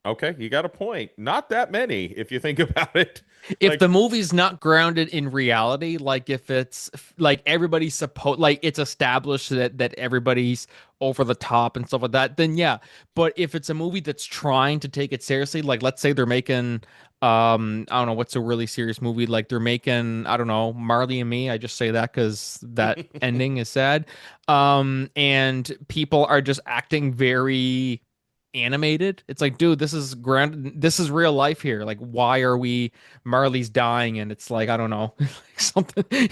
okay, you got a point. Not that many, if you think about it. If Like, the movie's not grounded in reality, like if it's like everybody's supposed, like it's established that everybody's over the top and stuff like that, then yeah. But if it's a movie that's trying to take it seriously, like let's say they're making I don't know what's a really serious movie, like they're making, I don't know, Marley and Me. I just say that because that ending is sad. And people are just acting very animated. It's like, dude, this is this is real life here. Like, why are we Marley's dying? And it's like, I don't know, like something.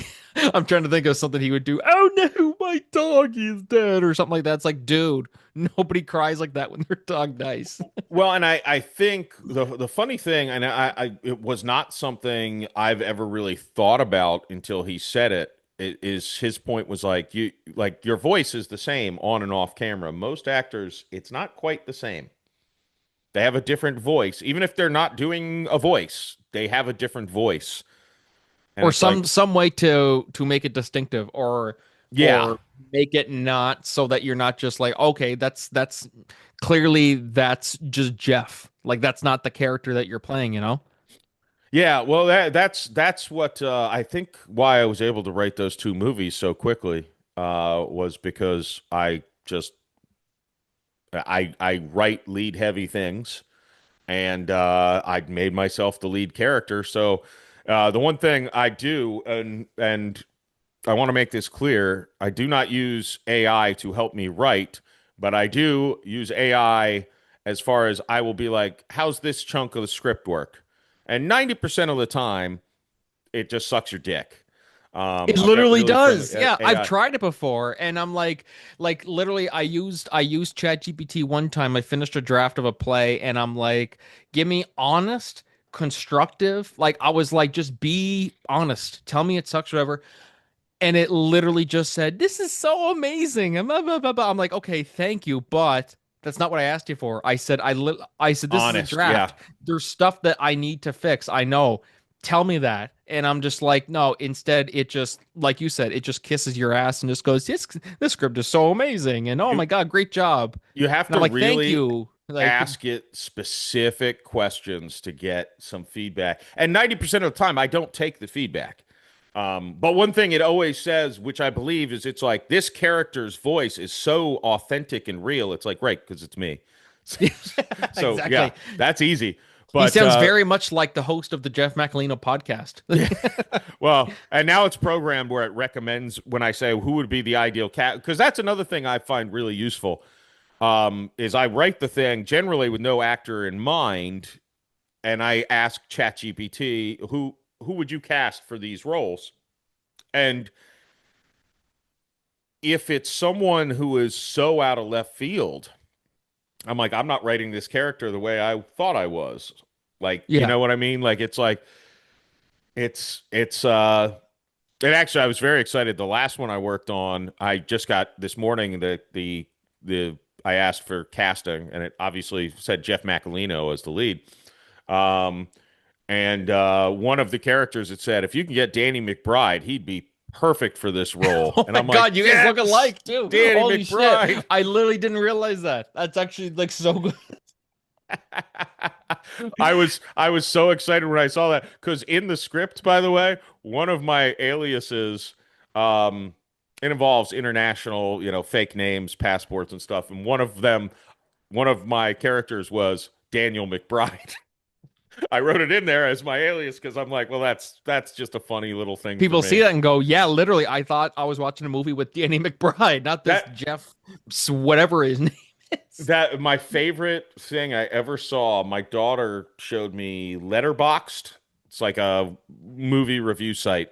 I'm trying to think of something he would do. Oh no, my dog is dead, or something like that. It's like, dude, nobody cries like that when their dog dies. well, and I think the funny thing, and it was not something I've ever really thought about until he said it. Is his point was like your voice is the same on and off camera. Most actors, it's not quite the same. They have a different voice, even if they're not doing a voice. They have a different voice, and Or it's like, some way to make it distinctive, yeah, or make it not so that you're not just like, okay, that's clearly that's just Jeff. Like that's not the character that you're playing, you know? yeah. Well, that's what I think why I was able to write those two movies so quickly was because I write lead heavy things, and I made myself the lead character. So the one thing I do, and I want to make this clear, I do not use AI to help me write, but I do use AI as far as I will be like, how's this chunk of the script work? And 90% of the time, it just sucks your dick. It I've got literally really friendly does. Yeah, I've AI. tried it before and I'm like literally I used ChatGPT one time. I finished a draft of a play and I'm like, give me honest, constructive. Like I was like, just be honest. Tell me it sucks, whatever. And it literally just said, "This is so amazing." And blah, blah, blah, blah. I'm like, "Okay, thank you, but that's not what I asked you for." I said this is a Honest, yeah. draft. There's stuff that I need to fix. I know. Tell me that." And I'm just like, "No, instead it just like you said, it just kisses your ass and just goes, this script is so amazing." And oh You my God, great job. you have And I'm to like, "Thank really you." Like ask it specific questions to get some feedback. And 90% of the time, I don't take the feedback. But one thing it always says, which I believe, is it's like this character's voice is so authentic and real. It's like, right, because it's me. So yeah, exactly. that's easy. He But sounds very much like the host of the Jeff Macolino podcast. well, and now it's programmed where it recommends when I say who would be the ideal cat, because that's another thing I find really useful. Is I write the thing generally with no actor in mind, and I ask ChatGPT who would you cast for these roles, and if it's someone who is so out of left field, I'm like, I'm not writing this character the way I thought I was. Like, you Yeah. know what I mean? Like, it's like it's and actually I was very excited. The last one I worked on, I just got this morning the I asked for casting, and it obviously said Jeff Macolino as the lead. Um, and one of the characters, it said, if you can get Danny McBride, he'd be perfect for this role. Oh And my I'm like, God, you guys look yes, alike too. Danny Holy shit. McBride. I literally didn't realize that. That's actually like so good. I was so excited when I saw that because in the script, by the way, one of my aliases, um, it involves international, fake names, passports, and stuff. And one of my characters was Daniel McBride. I wrote it in there as my alias because I'm like, well, that's just a funny little thing for People see me. that and go, yeah, literally, I thought I was watching a movie with Danny McBride, not this That Jeff, whatever his name is. that my favorite thing I ever saw, my daughter showed me Letterboxd. It's like a movie review site.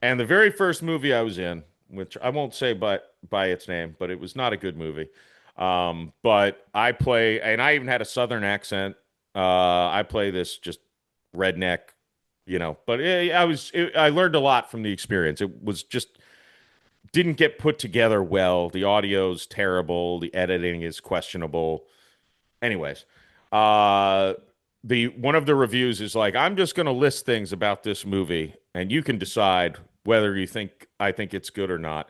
And the very first movie I was in, which I won't say by its name, but it was not a good movie. But I play, and I even had a Southern accent. I play this just redneck, but I learned a lot from the experience. It was just didn't get put together well. The audio's terrible. The editing is questionable. Anyways, uh, the one of the reviews is like, I'm just going to list things about this movie, and you can decide whether you think I think it's good or not.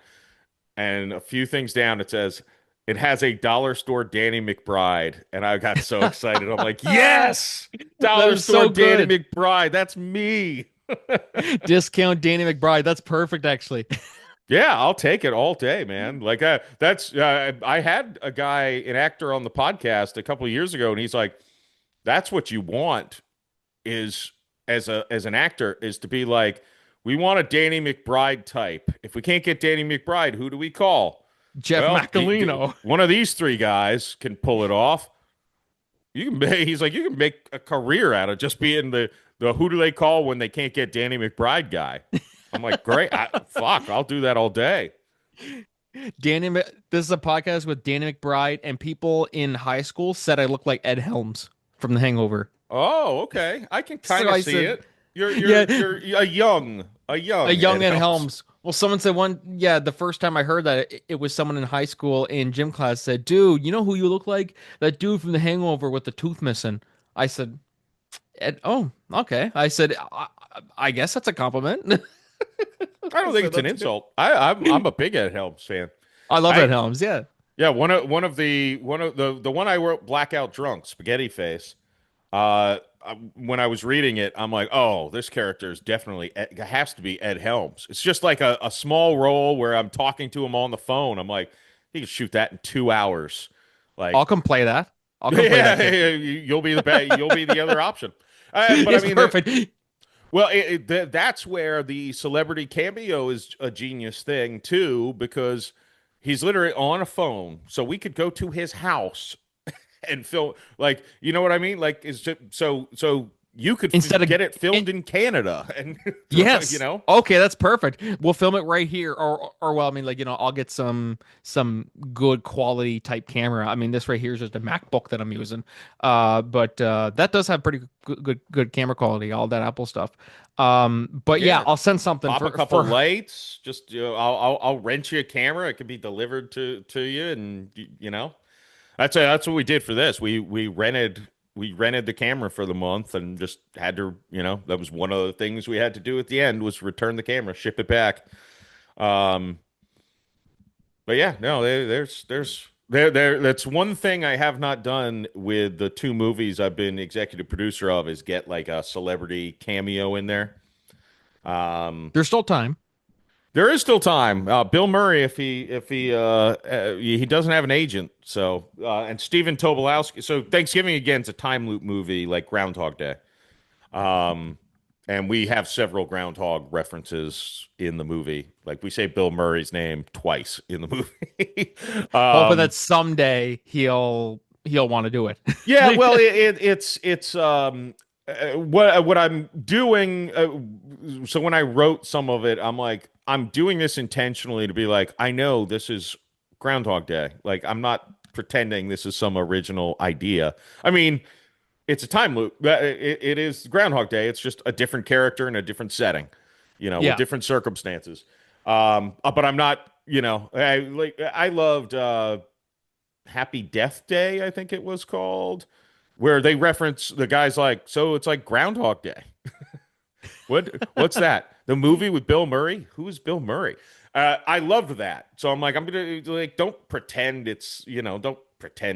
And a few things down, it says it has a dollar store Danny McBride, and I got so excited. I'm like, yes, That dollar is store so Danny good. McBride. That's me. Discount Danny McBride. That's perfect, actually. Yeah, I'll take it all day, man. Like that's I had a guy, an actor on the podcast a couple of years ago, and he's like, "That's what you want is as an actor is to be like, we want a Danny McBride type. If we can't get Danny McBride, who do we call? Jeff Well, Macolino. one of these three guys can pull it off. You can make, he's like, you can make a career out of just being the who do they call when they can't get Danny McBride guy. I'm like, great, fuck, I'll do that all day. This is a podcast with Danny McBride, and people in high school said I look like Ed Helms from The Hangover. Oh, okay, I can kind So of I see said, it. You're yeah, a young a young Ed Ed Helms. Helms. Well, someone said yeah, the first time I heard that, it was someone in high school in gym class said, dude, you know who you look like? That dude from The Hangover with the tooth missing. I said, Ed, oh, okay. I said, I guess that's a compliment. I don't I think said, it's an that's good. insult. I'm a big Ed Helms fan. I love Ed I Helms. Yeah. Yeah, one of the one I wrote Blackout Drunk, Spaghetti Face. When I was reading it, I'm like, oh, this character is definitely has to be Ed Helms. It's just like a small role where I'm talking to him on the phone. I'm like, he can shoot that in 2 hours. I'll Like, come play that. I'll come play that yeah, character. you'll be you'll be the other option. But I It's mean, perfect. well, that's where the celebrity cameo is a genius thing too, because he's literally on a phone, so we could go to his house and film. Like, you know what I mean? Like, is just, so you could Instead of get it it, filmed in Canada, and you yes. know, Okay, that's perfect. We'll film it right here, or well, I mean, like, I'll get some good quality type camera. I mean, this right here is just a MacBook that I'm using. But that does have pretty good camera quality, all that Apple stuff. But yeah, yeah, I'll send something pop a for couple for lights. Just I'll rent you a camera. It could be delivered to you, and that's what we did for this. We rented the camera for the month and just had to, that was one of the things we had to do at the end was return the camera, ship it back. Um, but yeah, no, that's one thing I have not done with the two movies I've been executive producer of is get like a celebrity cameo in there. Um, there's still time. there is still time. Bill Murray, if he doesn't have an agent, so and Stephen Tobolowsky. So Thanksgiving again is a time loop movie like Groundhog Day, um, and we have several Groundhog references in the movie. Like we say Bill Murray's name twice in the movie. Hoping that um, someday he'll want to do it. Yeah, well, it's what I'm doing. So when I wrote some of it, I'm like, I'm doing this intentionally to be like, I know this is Groundhog Day. Like, I'm not pretending this is some original idea. I mean, it's a time loop. It is Groundhog Day. It's just a different character in a different setting, with Yeah. different circumstances. But I'm not, I loved. Happy Death Day, I think it was called, where they reference the guy's like, so it's like Groundhog Day. What's that? The movie with Bill Murray? Who is Bill Murray? I loved that. So I'm like, I'm gonna like, don't pretend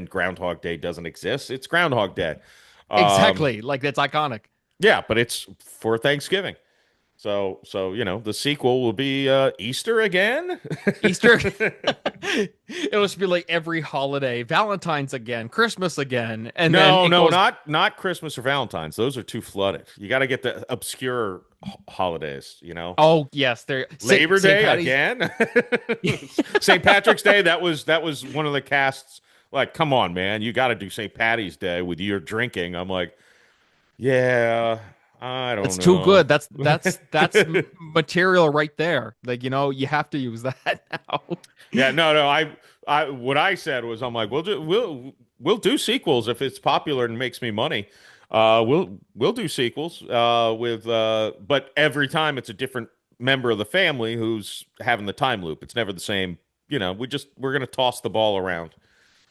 Groundhog Day doesn't exist. It's Groundhog Day. Um, Exactly. Like that's iconic. yeah, but it's for Thanksgiving. So the sequel will be Easter again. Easter. It must be like every holiday, Valentine's again, Christmas again, and then No, it no, goes. not Christmas or Valentine's. Those are too flooded. You got to get the obscure holidays. Oh yes, there. Labor St. Day Patty's. again. St. Patrick's Day. That was one of the casts. Like, come on, man, you got to do St. Patty's Day with your drinking. I'm like, yeah, I don't That's too know. good. That's material right there. Like you have to use that now. Yeah, no, no. What I said was, I'm like, we'll do sequels if it's popular and makes me money. We'll do sequels with but every time it's a different member of the family who's having the time loop. It's never the same. We're gonna toss the ball around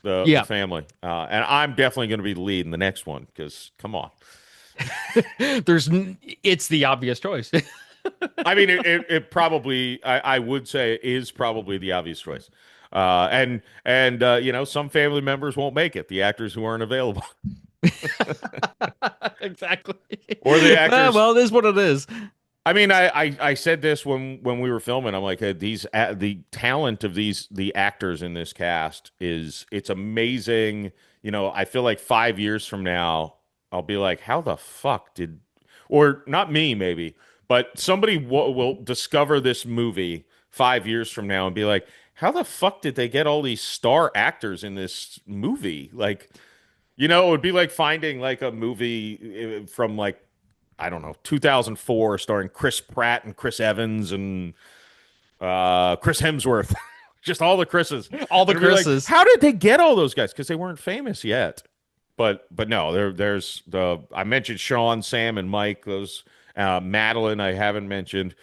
the Yeah. family, and I'm definitely gonna be the lead in the next one because come on. It's the obvious choice. I mean, it probably I would say it is probably the obvious choice. Some family members won't make it. The actors who aren't available, Exactly. or the actors. Well, it is what it is. I mean, I said this when we were filming. I'm like, the talent of the actors in this cast it's amazing. I feel like 5 years from now, I'll be like, how the fuck did, or not me maybe, but somebody will discover this movie 5 years from now and be like, how the fuck did they get all these star actors in this movie? Like, it would be like finding like a movie from like I don't know, 2004, starring Chris Pratt and Chris Evans and Chris Hemsworth, just all the Chris's. All the And we're like, Chris's. how did they get all those guys? Because they weren't famous yet. But no, there's the I mentioned Sean, Sam, and Mike. Those Madeline I haven't mentioned.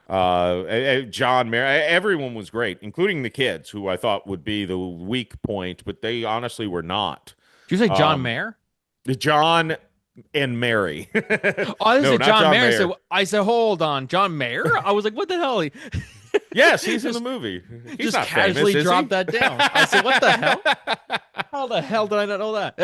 John, Mary, everyone was great, including the kids, who I thought would be the weak point, but they honestly were not. Did you say John Um, Mayer? John and Mary. Oh, this No, is not John John Mayer. Mayer. I said, hold on, John Mayer? I was like, what the hell? He Yes, he's in the just, movie. He's just not casually famous, is dropped he? that down. I said, what the hell? How the hell did I not know that?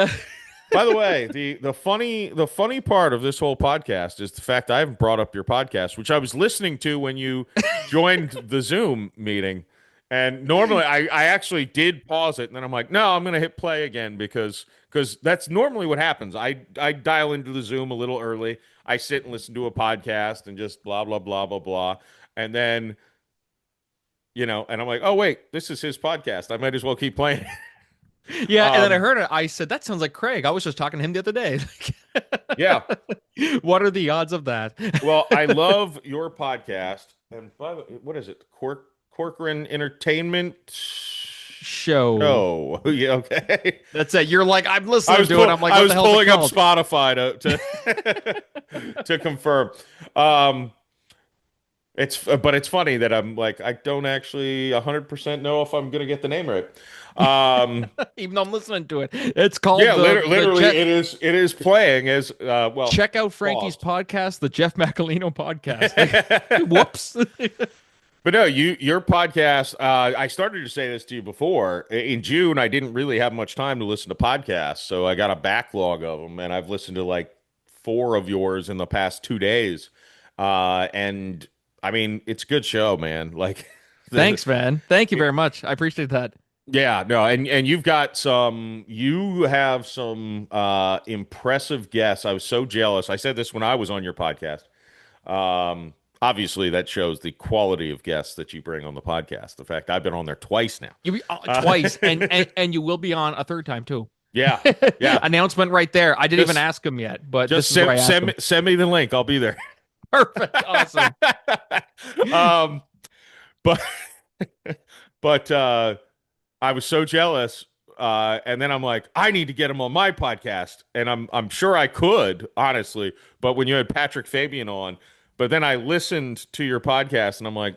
By the way, the funny part of this whole podcast is the fact I haven't brought up your podcast, which I was listening to when you joined the Zoom meeting. And normally I actually did pause it, and then I'm like, no, I'm gonna hit play again because that's normally what happens. I dial into the Zoom a little early. I sit and listen to a podcast and just blah blah blah blah blah. And then and I'm like, oh wait, this is his podcast. I might as well keep playing. Yeah, and then I Um, heard it. I said, that sounds like Craig. I was just talking to him the other day. yeah. What are the odds of that? Well, I love your podcast. And by the way, what is it? Corcoran Entertainment Show. Show. Yeah, okay. That's it. You're like, I'm I listening was to it. I'm like, I what was the hell's it pulling up called? Spotify to to confirm. Um, but it's funny that I'm like I don't actually 100% know if I'm gonna get the name right. Um, Even though I'm listening to it. It's called yeah, literally Jeff, it is playing as check out Franky's paused. podcast, the Jeff Macolino podcast. Whoops. But no, your podcast. I started to say this to you before. In June, I didn't really have much time to listen to podcasts, so I got a backlog of them, and I've listened to like four of yours in the past 2 days. And I mean, it's a good show, man. Like, Thanks, man. Thank you very much. I appreciate that. yeah, no, and you have some impressive guests. I was so jealous. I said this when I was on your podcast. Obviously, that shows the quality of guests that you bring on the podcast. The fact I've been on there twice now. You be Uh, twice, and you will be on a third time too. yeah, yeah. Announcement right there. I didn't Just even ask him yet, but just this is what I asked send him. me, send me the link. I'll be there. Perfect. Awesome. um, but but I was so jealous. And then I'm like, I need to get him on my podcast, and I'm sure I could, honestly. But when you had Patrick Fabian on, but then I listened to your podcast, and I'm like,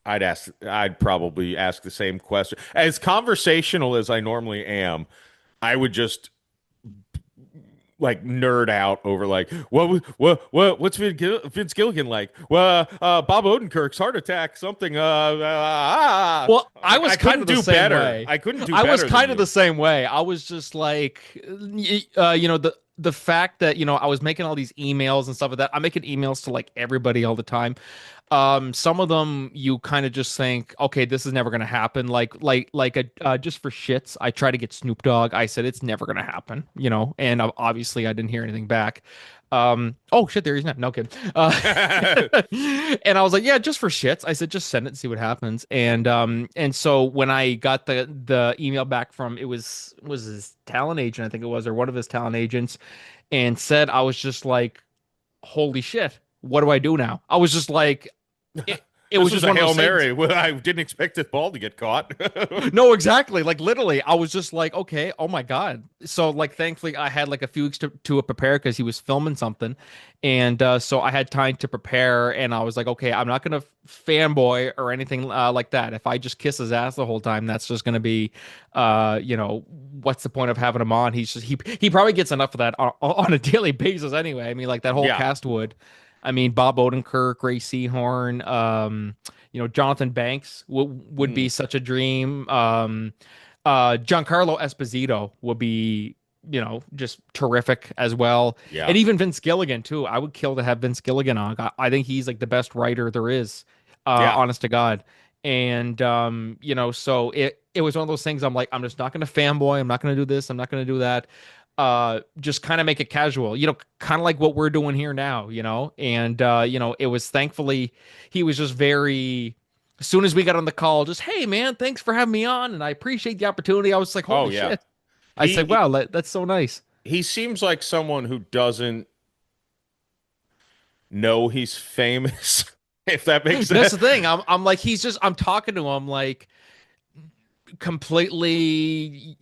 I'd probably ask the same question. As conversational as I normally am, I would just like nerd out over like what's Vince Gilligan like? Well, Bob Odenkirk's heart attack, something. Well, I was I kind couldn't of the do same better. way. I couldn't do I was better than kind of you. the same way. I was just like, the fact that I was making all these emails and stuff like that. I'm making emails to like everybody all the time. Some of them you kind of just think, okay, this is never gonna happen. Just for shits, I try to get Snoop Dogg. I said it's never gonna happen, and obviously I didn't hear anything back. Oh shit, there he's not. No kidding. And I was like, yeah, just for shits. I said, just send it and see what happens. And so when I got the email back from it was his talent agent, I think it was, or one of his talent agents, and said, I was just like, holy shit, what do I do now? I was just like, it This was was just a one of Hail those things. Mary. Well, I didn't expect this ball to get caught. No, exactly. Like literally, I was just like, okay, oh my God. So like thankfully I had like a few weeks to prepare because he was filming something. And so I had time to prepare and I was like, okay, I'm not gonna fanboy or anything like that. If I just kiss his ass the whole time, that's just gonna be what's the point of having him on? He probably gets enough of that on a daily basis anyway. I mean, like that whole Yeah. cast would. I mean, Bob Odenkirk, Ray Seahorn, Jonathan Banks would be Mm. such a dream. Giancarlo Esposito would be, just terrific as well. Yeah. And even Vince Gilligan too. I would kill to have Vince Gilligan on. I think he's like the best writer there is, Yeah. honest to God. And so it was one of those things. I'm like, I'm just not going to fanboy. I'm not going to do this. I'm not going to do that. Just kind of make it casual, kind of like what we're doing here now, and it was thankfully he was just very, as soon as we got on the call, just, hey man, thanks for having me on and I appreciate the opportunity. I was like, Oh holy yeah. shit. I said, He wow, that's so nice. he seems like someone who doesn't know he's famous, if that makes That's sense. the thing. I'm like, I'm talking to him like completely,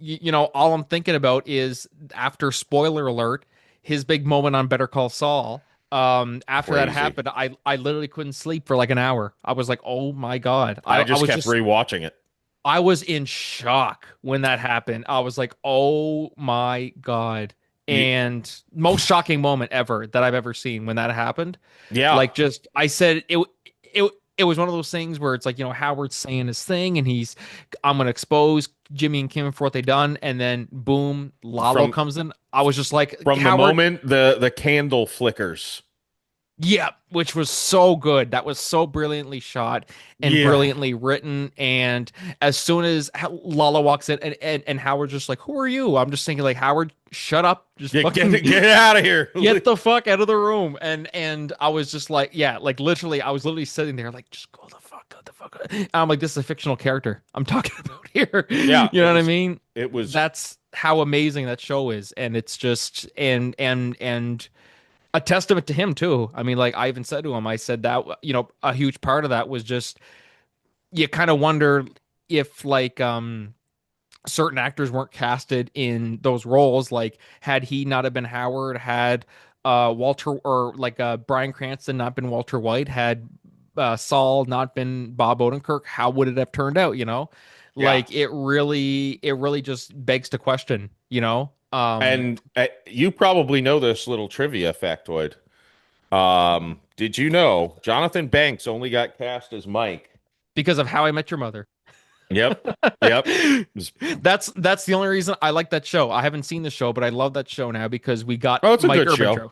all I'm thinking about is after spoiler alert, his big moment on Better Call Saul. After that Crazy. happened, I literally couldn't sleep for like an hour. I was like, oh my God. I I just was kept just rewatching it. I was in shock when that happened. I was like, oh my God. You, And most shocking moment ever that I've ever seen when that happened. yeah. Like just I said it was one of those things where it's like, Howard's saying his thing and I'm gonna expose Jimmy and Kim for what they done, and then boom, Lalo From comes in. I was just like, from the Howard, moment the candle flickers. yeah, which was so good. That was so brilliantly shot and Yeah. brilliantly written. And as soon as Lala walks in and Howard's just like, who are you? I'm just thinking like, Howard, shut up. Just Yeah, fucking get out of here. get the fuck out of the room. And I was just like, yeah, like literally, I was literally sitting there like, just go the fuck. And I'm like, this is a fictional character I'm talking about here. Yeah, You know what I mean? it was That's how amazing that show is. And it's just, and a testament to him too. I mean, like I even said to him, I said that, a huge part of that was just, you kind of wonder if like, certain actors weren't casted in those roles. Like, had he not have been Howard, had Walter or like Bryan Cranston not been Walter White, had Saul not been Bob Odenkirk, how would it have turned out? yeah. Like it really just begs to question. And you probably know this little trivia factoid. Did you know Jonathan Banks only got cast as Mike? Because of How I Met Your Mother. Yep. Yep. It was- That's the only reason I like that show. I haven't seen the show, but I love that show now because we got Oh, it's a Mike good show. Ehrmantraut.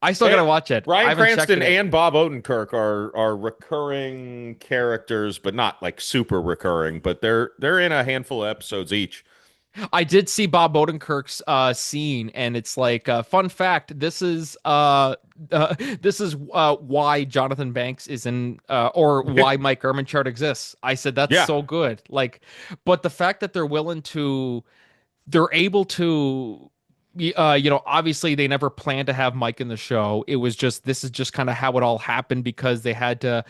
I still gotta watch it. I Bryan haven't checked Cranston it. and Bob Odenkirk are recurring characters, but not like super recurring. But they're in a handful of episodes each. I did see Bob Odenkirk's scene, and it's like fun fact. This is why Jonathan Banks is in, or why Mike Ehrmantraut exists. I said that's Yeah, so good. Like, but the fact that they're able to, obviously they never planned to have Mike in the show. It was just, this is just kind of how it all happened because they had to,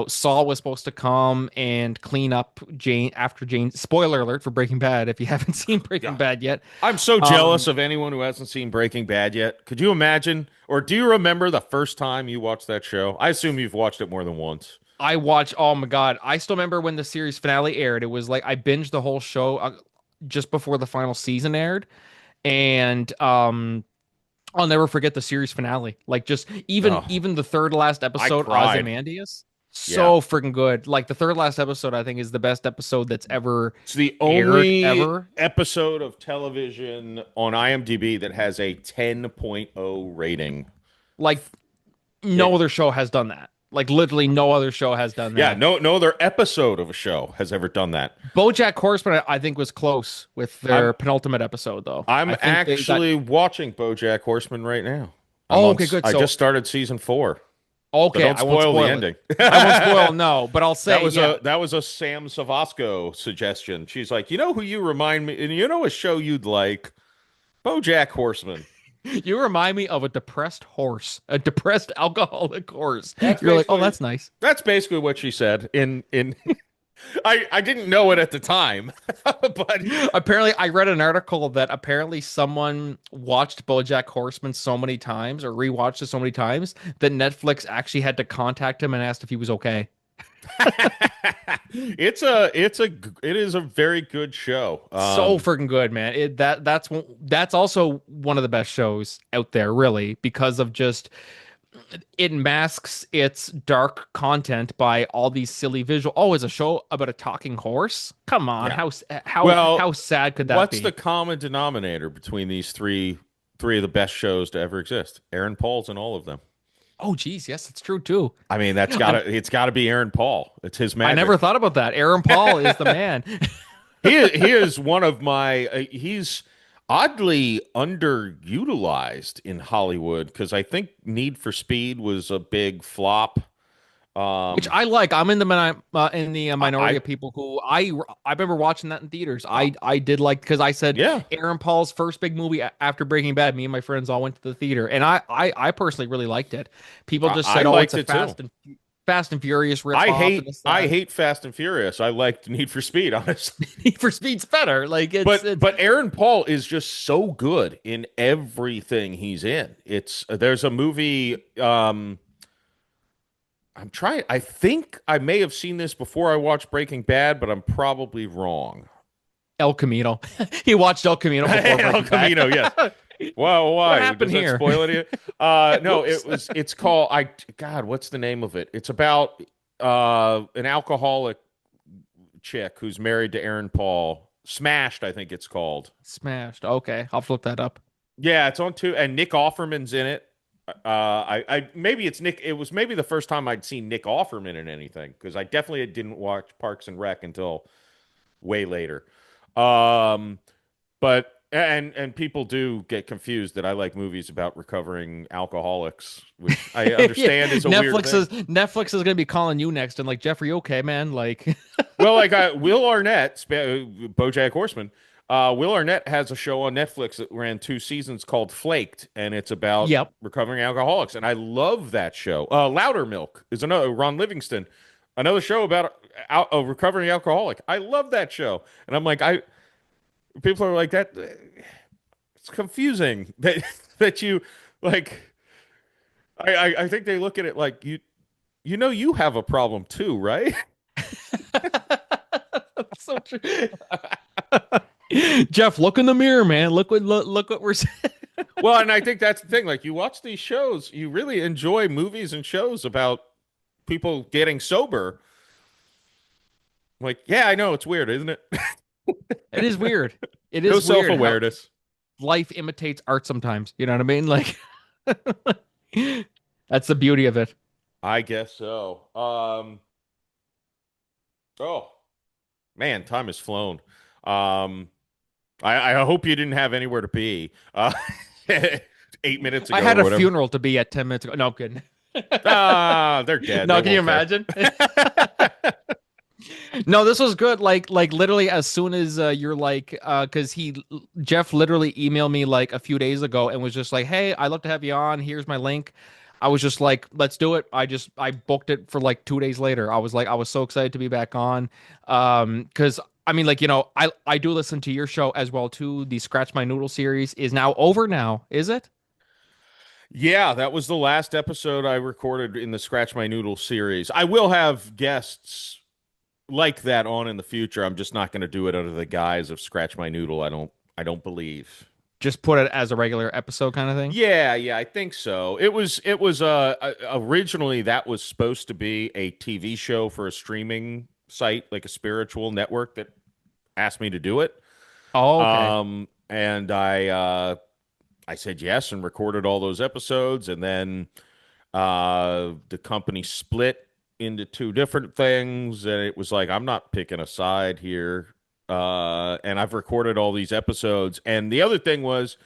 Saul was supposed to come and clean up Jane after Jane. Spoiler alert for Breaking Bad if you haven't seen Breaking yeah. Bad yet. I'm so Um, jealous of anyone who hasn't seen Breaking Bad yet. Could you imagine, or do you remember the first time you watched that show? I assume you've watched it more than once. I watched, oh my God. I still remember when the series finale aired. It was like I binged the whole show just before the final season aired. And I'll never forget the series finale. Like just even Oh, even the third last I episode, cried. Ozymandias, Yeah. so freaking good. Like the third last episode, I think is the best episode that's ever It's the aired only ever. episode of television on IMDb that has a 10.0 rating. Like no It, other show has done that. Like literally no other show has done yeah, that. no other episode of a show has ever done that. BoJack Horseman, I think, was close with I'm their penultimate episode, though. I'm I think they got. actually watching BoJack Horseman right now. Oh, okay, good. I So just started season 4, so okay, don't I won't spoil the spoil it. ending. I won't spoil. No, but I'll That say, was yeah. a Sam Savasco suggestion. She's like, you know who you remind me, and you know a show you'd like, BoJack Horseman. You remind me of a depressed horse, a depressed alcoholic horse. That's You're like, oh, basically that's nice. that's basically what she said. In I didn't know it at the time, but Apparently, I read an article that apparently someone watched BoJack Horseman so many times or rewatched it so many times that Netflix actually had to contact him and asked if he was okay. it is a very good show. So freaking good, man. That's also one of the best shows out there, really, because of just it masks its dark content by all these silly visual. Oh, it's a show about a talking horse? Come on, Yeah. how Well, sad could that what's the be? common denominator between these three of the best shows to ever exist? Aaron Paul's in all of them. Oh, geez, yes, it's true too. I mean, it's gotta be Aaron Paul. It's his I magic. never thought about that. Aaron Paul is the man. He is one of my he's oddly underutilized in Hollywood because I think Need for Speed was a big flop. Which Um, I like. I'm in the minority I of people who I remember watching that in theaters. I did like because I said yeah, Aaron Paul's first big movie after Breaking Bad. Me and my friends all went to the theater, and I personally really liked it. People just I said, "Oh, it's liked a it too. Fast and Furious riff off," and this I that. hate Fast and Furious. I liked Need for Speed, honestly. Need for Speed's better. Like it's But Aaron Paul is just so good in everything he's in. It's there's a movie I'm trying I think I may have seen this before I watched Breaking Bad, but I'm probably wrong. El Camino. He watched El Camino before El Breaking Bad. Camino, yes. Well, What why? happened Does that here? spoil it? No, Whoops. it's called God, what's the name of it? It's about an alcoholic chick who's married to Aaron Paul. Smashed, I think it's called. Smashed. Okay, I'll flip that up. Yeah, it's on two, and Nick Offerman's in it. I maybe it's Nick. It was maybe the first time I'd seen Nick Offerman in anything because I definitely didn't watch Parks and Rec until way later. Um, but and people do get confused that I like movies about recovering alcoholics, which I Yeah, understand is a weird thing. Netflix is gonna be calling you next and like Jeffrey, okay, man, like Well, like Will Arnett, BoJack Horseman. Will Arnett has a show on Netflix that ran 2 seasons called Flaked, and it's about yep. recovering alcoholics, and I love that show. Louder Milk is another Ron Livingston, another show about a recovering alcoholic. I love that show, and I'm like, I people are like that. It's confusing that that you like. I think they look at it like you have a problem too, right? That's so true. Jeff, look in the mirror, man. Look what we're saying. Well, and I think that's the thing. Like, you watch these shows, you really enjoy movies and shows about people getting sober. Like, yeah, I know it's weird, isn't it? It is weird. It No is weird how self-awareness. life imitates art sometimes. You know what I mean? Like that's the beauty of it. I guess so. Oh man, time has flown. Um, I hope you didn't have anywhere to be. 8 minutes I ago had or a whatever. funeral to be at 10 minutes ago. No, I'm kidding. Ah, they're dead. They No, can you won't care. imagine? No, this was good. Like literally as soon as you're like because he Jeff literally emailed me like a few days ago and was just like, "Hey, I'd love to have you on. Here's my link." I was just like, "Let's do it." I booked it for like 2 days later. I was so excited to be back on. Because I mean, like, I do listen to your show as well too. The Scratch My Noodle series is now over now, is it? Yeah, that was the last episode I recorded in the Scratch My Noodle series. I will have guests like that on in the future. I'm just not going to do it under the guise of Scratch My Noodle. I don't believe. Just put it as a regular episode kind of thing. Yeah, I think so. It was originally that was supposed to be a TV show for a streaming site, like a spiritual network that asked me to do it. Oh, okay. And I said yes and recorded all those episodes, and then the company split into two different things, and it was like I'm not picking a side here. And I've recorded all these episodes, and the other thing was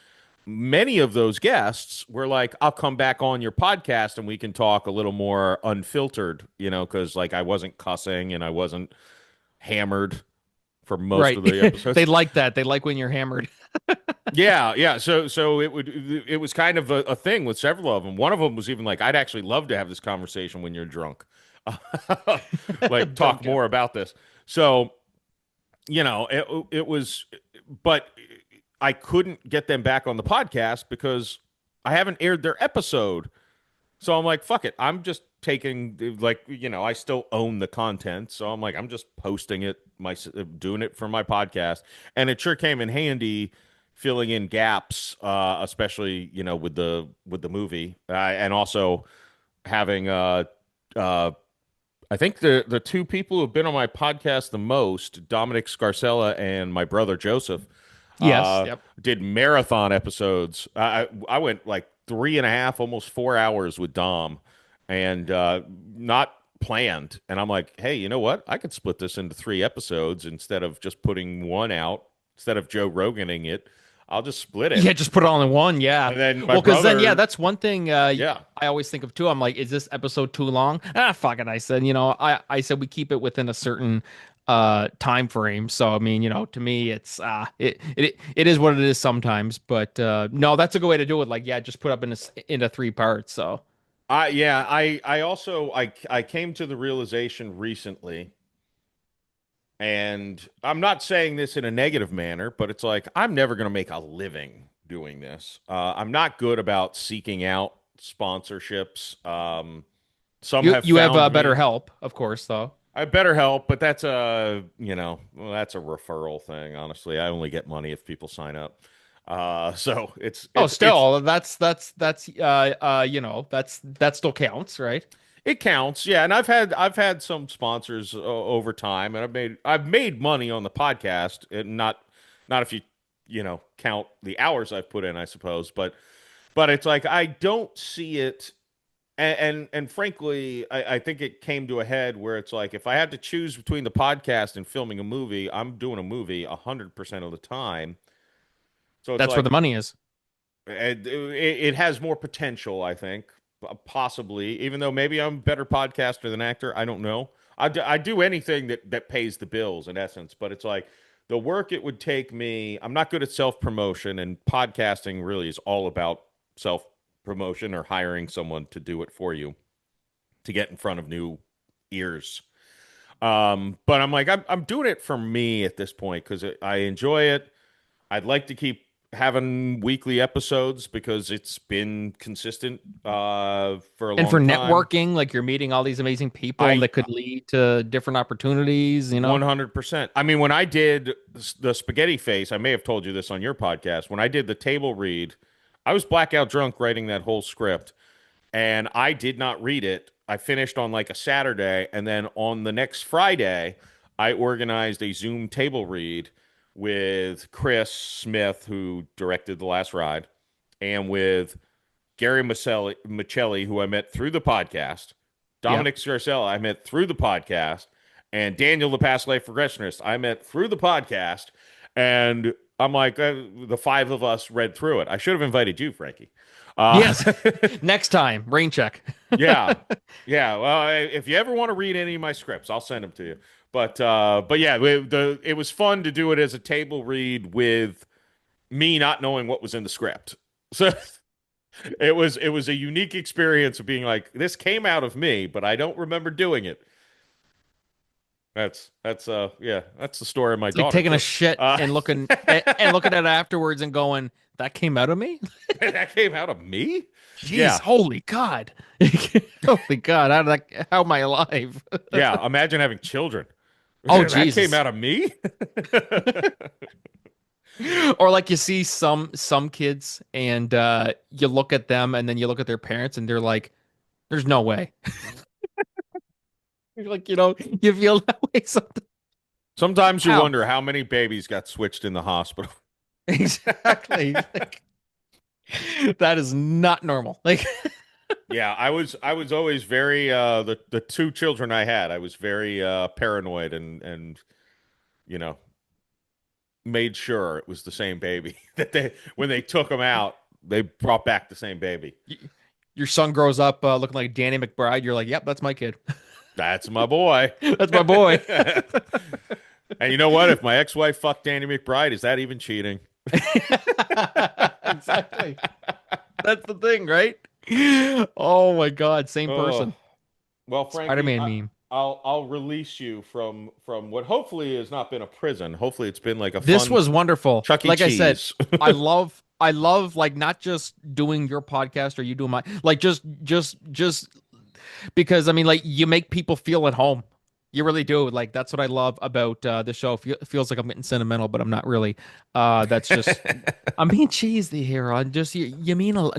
many of those guests were like, "I'll come back on your podcast and we can talk a little more unfiltered," because like I wasn't cussing and I wasn't hammered for most Right. of the They episodes. like that. They like when you're hammered. Yeah, yeah. So it was kind of a thing with several of them. One of them was even like, I'd actually love to have this conversation when you're drunk, like talk Okay. more about this. So it was, but I couldn't get them back on the podcast because I haven't aired their episode. So I'm like, fuck it. I'm just taking like, I still own the content. So I'm like, I'm just posting it, doing it for my podcast. And it sure came in handy filling in gaps, especially, with the movie. And also having uh I think the two people who've been on my podcast the most, Dominic Scarcella and my brother Joseph, Yes. uh, Yep. did marathon episodes. I went like 3.5, almost 4 hours with Dom, and not planned. And I'm like, hey, you know what? I could split this into 3 episodes instead of just putting one out. Instead of Joe Roganing it, I'll just split it. Yeah, just put it all in one. Yeah. And then my Well, because then, yeah, brother, that's one thing yeah. I always think of too. I'm like, is this episode too long? Ah, fuck it. I said, I said we keep it within a certain time frame. So I mean, to me, it's it is what it is sometimes. But no, that's a good way to do it. Like, yeah, just put up into three parts. So I also I came to the realization recently, and I'm not saying this in a negative manner, but it's like I'm never going to make a living doing this. I'm not good about seeking out sponsorships. Some you have you have found better me. help, of course, though. I better help, but that's well, that's a referral thing. Honestly, I only get money if people sign up. So Oh, it's still, that still counts, right? it counts, yeah. And I've had some sponsors over time, and I've made money on the podcast, and not if you count the hours I've put in, I suppose. But it's like I don't see it, and frankly, I think it came to a head where it's like if I had to choose between the podcast and filming a movie, I'm doing a movie 100% of the time. So it's That's where like the money is. it has more potential, I think, possibly. Even though maybe I'm a better podcaster than actor, I don't know. I do anything that pays the bills in essence, but it's like the work it would take me. I'm not good at self promotion, and podcasting really is all about self promotion or hiring someone to do it for you to get in front of new ears. But I'm like I'm doing it for me at this point because I enjoy it. I'd like to keep having weekly episodes because it's been consistent for a And for long time. networking, like you're meeting all these amazing people I that could lead to different opportunities. 100%. I mean, when I did the spaghetti face, I may have told you this on your podcast. When I did the table read, I was blackout drunk writing that whole script, and I did not read it. I finished on like a Saturday, and then on the next Friday, I organized a Zoom table read with Chris Smith, who directed The Last Ride, and with Gary Michelli, who I met through the podcast, Yep. Dominic Scarcella, I met through the podcast, and Daniel, the past life regressionist, I met through the podcast. And I'm like, the five of us read through it. I should have invited you, Frankie. Uh, Yes. Next time, rain check. yeah, yeah. Well, if you ever want to read any of my scripts, I'll send them to you. But yeah, it was fun to do it as a table read with me not knowing what was in the script. So it was a unique experience of being like, this came out of me, but I don't remember doing it. That's yeah, that's the story of my It's like daughter taking a too. shit Uh, and looking at it afterwards and going, that came out of me? that came out of me. Jeez, Yeah, holy God. Holy God, how am I alive? yeah. Imagine having children. Oh, That came Jesus. out of me. Or like you see some kids and you look at them and then you look at their parents and they're like, there's no way. You're like, you feel that way sometimes. Sometimes you How? wonder how many babies got switched in the hospital. Exactly. Like, that is not normal. Like, Yeah, I was always very the two children I had, I was very paranoid and you know made sure it was the same baby that they when they took them out, they brought back the same baby. your son grows up looking like Danny McBride. You're like, yep, that's my kid. That's my boy. That's my boy. And you know what? If my ex-wife fucked Danny McBride, is that even cheating? Exactly. That's the thing, right? Oh my God, same Oh, person. well, Frankie, Spider-Man meme. I'll release you from what hopefully has not been a prison. Hopefully, it's been like a This fun was wonderful. Chuck E. Like I said, Cheese. I love like not just doing your podcast or you doing my like just because I mean like you make people feel at home. You really do. Like that's what I love about the show. Feels like I'm getting sentimental, but I'm not really. That's just I'm being cheesy here. On just you mean a lot.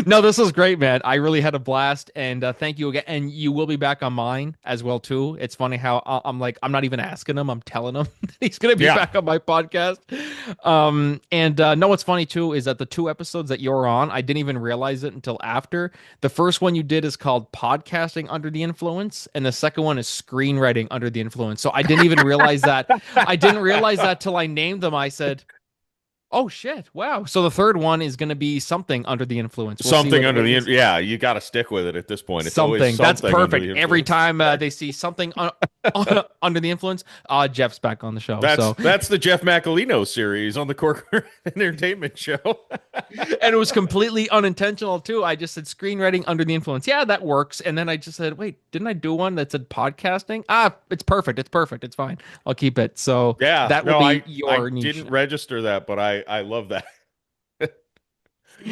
No, this was great, man. I really had a blast, and thank you again. And you will be back on mine as well too. It's funny how I'm like I'm not even asking him; I'm telling him he's gonna be Yeah. back on my podcast. And no, what's funny too is that the two episodes that you're on, I didn't even realize it until after. The first one you did is called "Podcasting Under the Influence," and the second one is "Screenwriting Under the Influence." So I didn't even realize that. I didn't realize that till I named them. I said. Oh shit! Wow. So the third one is going to be something under the influence. We'll see Something what under it the is. yeah, you got to stick with it at this point. It's always Something. That's something under perfect. the Every influence. time they see something under the influence, Jeff's back on the show. That's So, that's the Jeff Macolino series on the Corcoran Entertainment Show. and it was completely unintentional too. I just said screenwriting under the influence. Yeah, that works. And then I just said, wait, didn't I do one that said podcasting? It's perfect. It's perfect. It's fine. I'll keep it. So Yeah, that will no, be I your niche. didn't register that, but I love that. I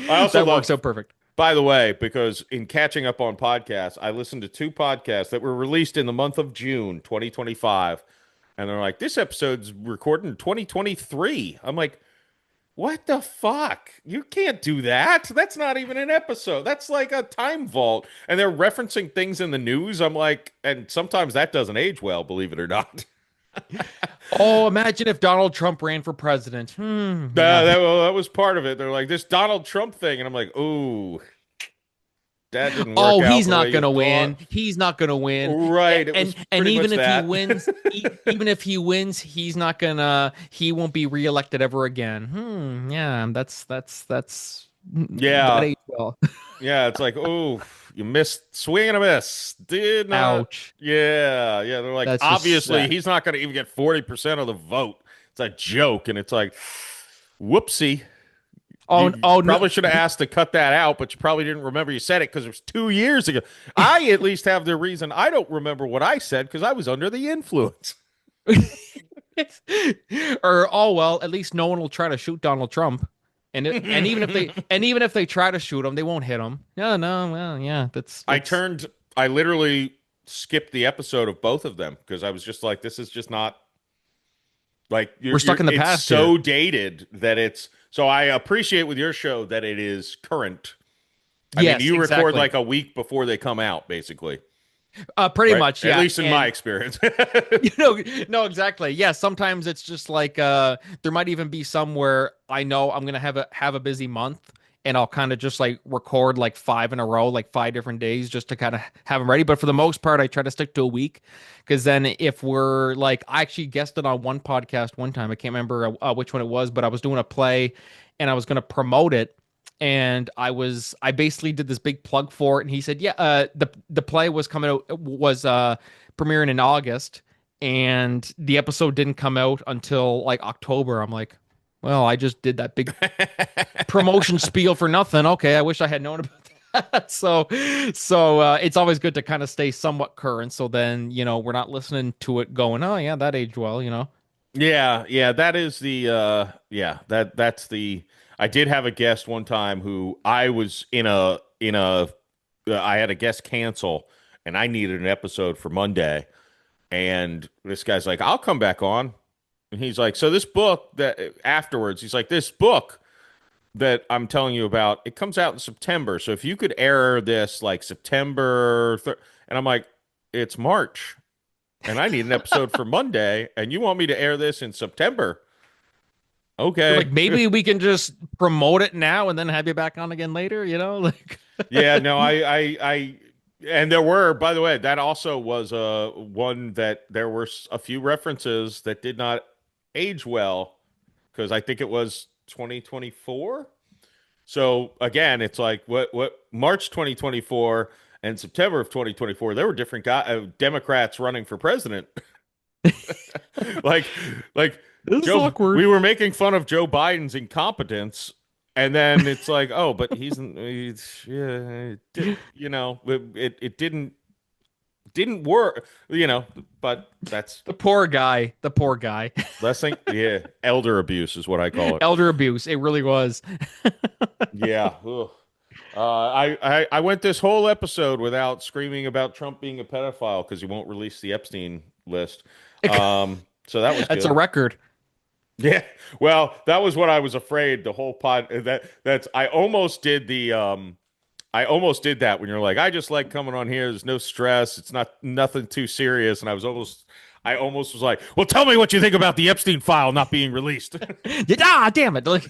also That works love, out perfect. by the way, because in catching up on podcasts, I listened to two podcasts that were released in the month of June 2025. And they're like, this episode's recorded in 2023. I'm like, what the fuck? You can't do that. That's not even an episode. That's like a time vault. And they're referencing things in the news. I'm like, and sometimes that doesn't age well, believe it or not. Oh, imagine if Donald Trump ran for president. Yeah. Well, that was part of it. They're like, this Donald Trump thing. And I'm like, ooh, that didn't work Oh, out he's the way not you gonna win. thought. He's not gonna win. Right. It And was and pretty much even if he that. wins, even if he wins, he's not gonna. He won't be reelected ever again. Yeah, that's that Yeah. age well. Yeah. It's like, oh, you missed swing and a miss. Did not. Ouch. Yeah. Yeah. They're like, That's just obviously, sad. he's not going to even get 40% of the vote. It's a joke. And it's like, whoopsie. Oh, You oh no. probably should have asked to cut that out, but you probably didn't remember you said it because it was 2 years ago. I at least have the reason I don't remember what I said because I was under the influence. Or oh well, at least no one will try to shoot Donald Trump. And even if they try to shoot him, they won't hit him. No, no, well, yeah, that's I literally skipped the episode of both of them because I was just like, this is just not like we're stuck in the it's past here. so dated that it's so I appreciate with your show that it is current. I mean, Yes, you record exactly. like a week before they come out, basically, Pretty right? much, At yeah. least in my And experience. you know, no, exactly. Yeah, sometimes it's just like there might even be some where I know I'm gonna have a busy month and I'll kind of just like record like five in a row, like 5 different days just to kind of have them ready. But for the most part, I try to stick to a week because then if we're like I actually guested on one podcast one time. I can't remember which one it was, but I was doing a play and I was gonna promote it and I basically did this big plug for it and he said yeah the play was coming out was premiering in August and the episode didn't come out until like October. I'm like, well, I just did that big promotion spiel for nothing. Okay, I wish I had known about that. So it's always good to kind of stay somewhat current so then, we're not listening to it going, "Oh yeah, that aged well." Yeah, yeah, that is the yeah, that's the I did have a guest one time who I was in a I had a guest cancel and I needed an episode for Monday and this guy's like, "I'll come back on." And he's like, "So this book that afterwards, he's like, this book that I'm telling you about, it comes out in September. So if you could air this like and I'm like, "It's March." And I need an episode for Monday, and you want me to air this in September? You're Okay. like, maybe we can just promote it now and then have you back on again later, like Yeah, no, and there were, by the way, that also was one that there were a few references that did not age well because I think it was 2024. So again, it's like what March 2024, And September of 2024, there were different Democrats running for president. like, like This is Joe, awkward. we were making fun of Joe Biden's incompetence, and then it's like, oh, but yeah, it didn't work, but that's The poor guy. The poor guy. less thing. Yeah, elder abuse is what I call it. Elder abuse. It really was. Yeah. Ugh. I went this whole episode without screaming about Trump being a pedophile because he won't release the Epstein list. So that was That's a good. record. Yeah. Well, that was what I was afraid the whole pod that's I almost did that when you're like, I just like coming on here. There's no stress. It's not nothing too serious. And I almost was like, well, tell me what you think about the Epstein file not being released. Damn it. Like,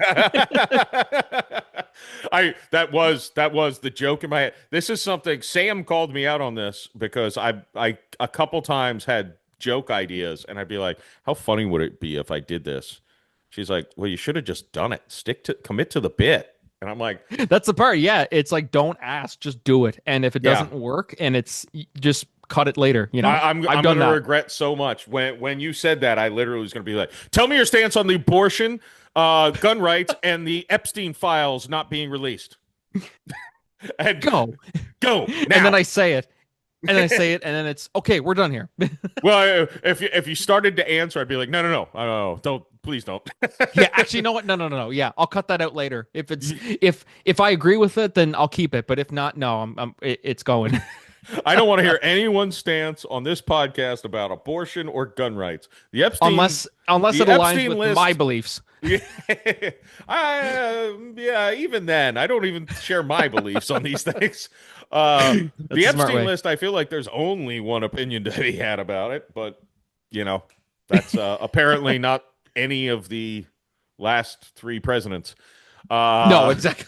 That was the joke in my head. This is something Sam called me out on this because I a couple times had joke ideas and I'd be like, how funny would it be if I did this? She's like, well, you should have just done it. Commit to the bit. And I'm like, that's the part. Yeah. It's like, don't ask, just do it. And if it yeah. doesn't work and just cut it later, I'm done gonna that. regret so much when you said that. I literally was gonna be like, tell me your stance on the abortion, gun rights, and the Epstein files not being released. And Go. go now. And then I say it. And then I say it, and then it's okay. We're done here. Well, if you started to answer, I'd be like, no, don't, please don't. Yeah, actually, you know what? No. Yeah, I'll cut that out later. If I agree with it, then I'll keep it. But if not, no, it's going. I don't want to hear anyone's stance on this podcast about abortion or gun rights. The Epstein, unless it the aligns Epstein with list, my beliefs. Yeah, yeah. Even then, I don't even share my beliefs on these things. The a smart Epstein way. list, I feel like there's only one opinion to be had about it, but that's apparently not any of the last three presidents. No, exactly.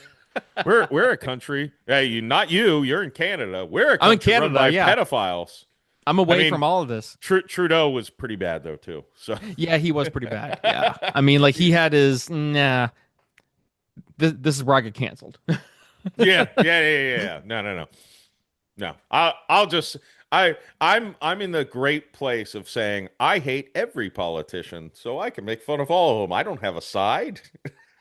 We're a country. Hey, not you. You're in Canada. We're a I'm in country run Canada, by yeah. pedophiles. I'm away I mean, from all of this. Trudeau was pretty bad though too. So Yeah, he was pretty bad. Yeah, I mean, like he had his nah. This is where I get canceled. yeah. No. I'll just I'm in the great place of saying I hate every politician, so I can make fun of all of them. I don't have a side.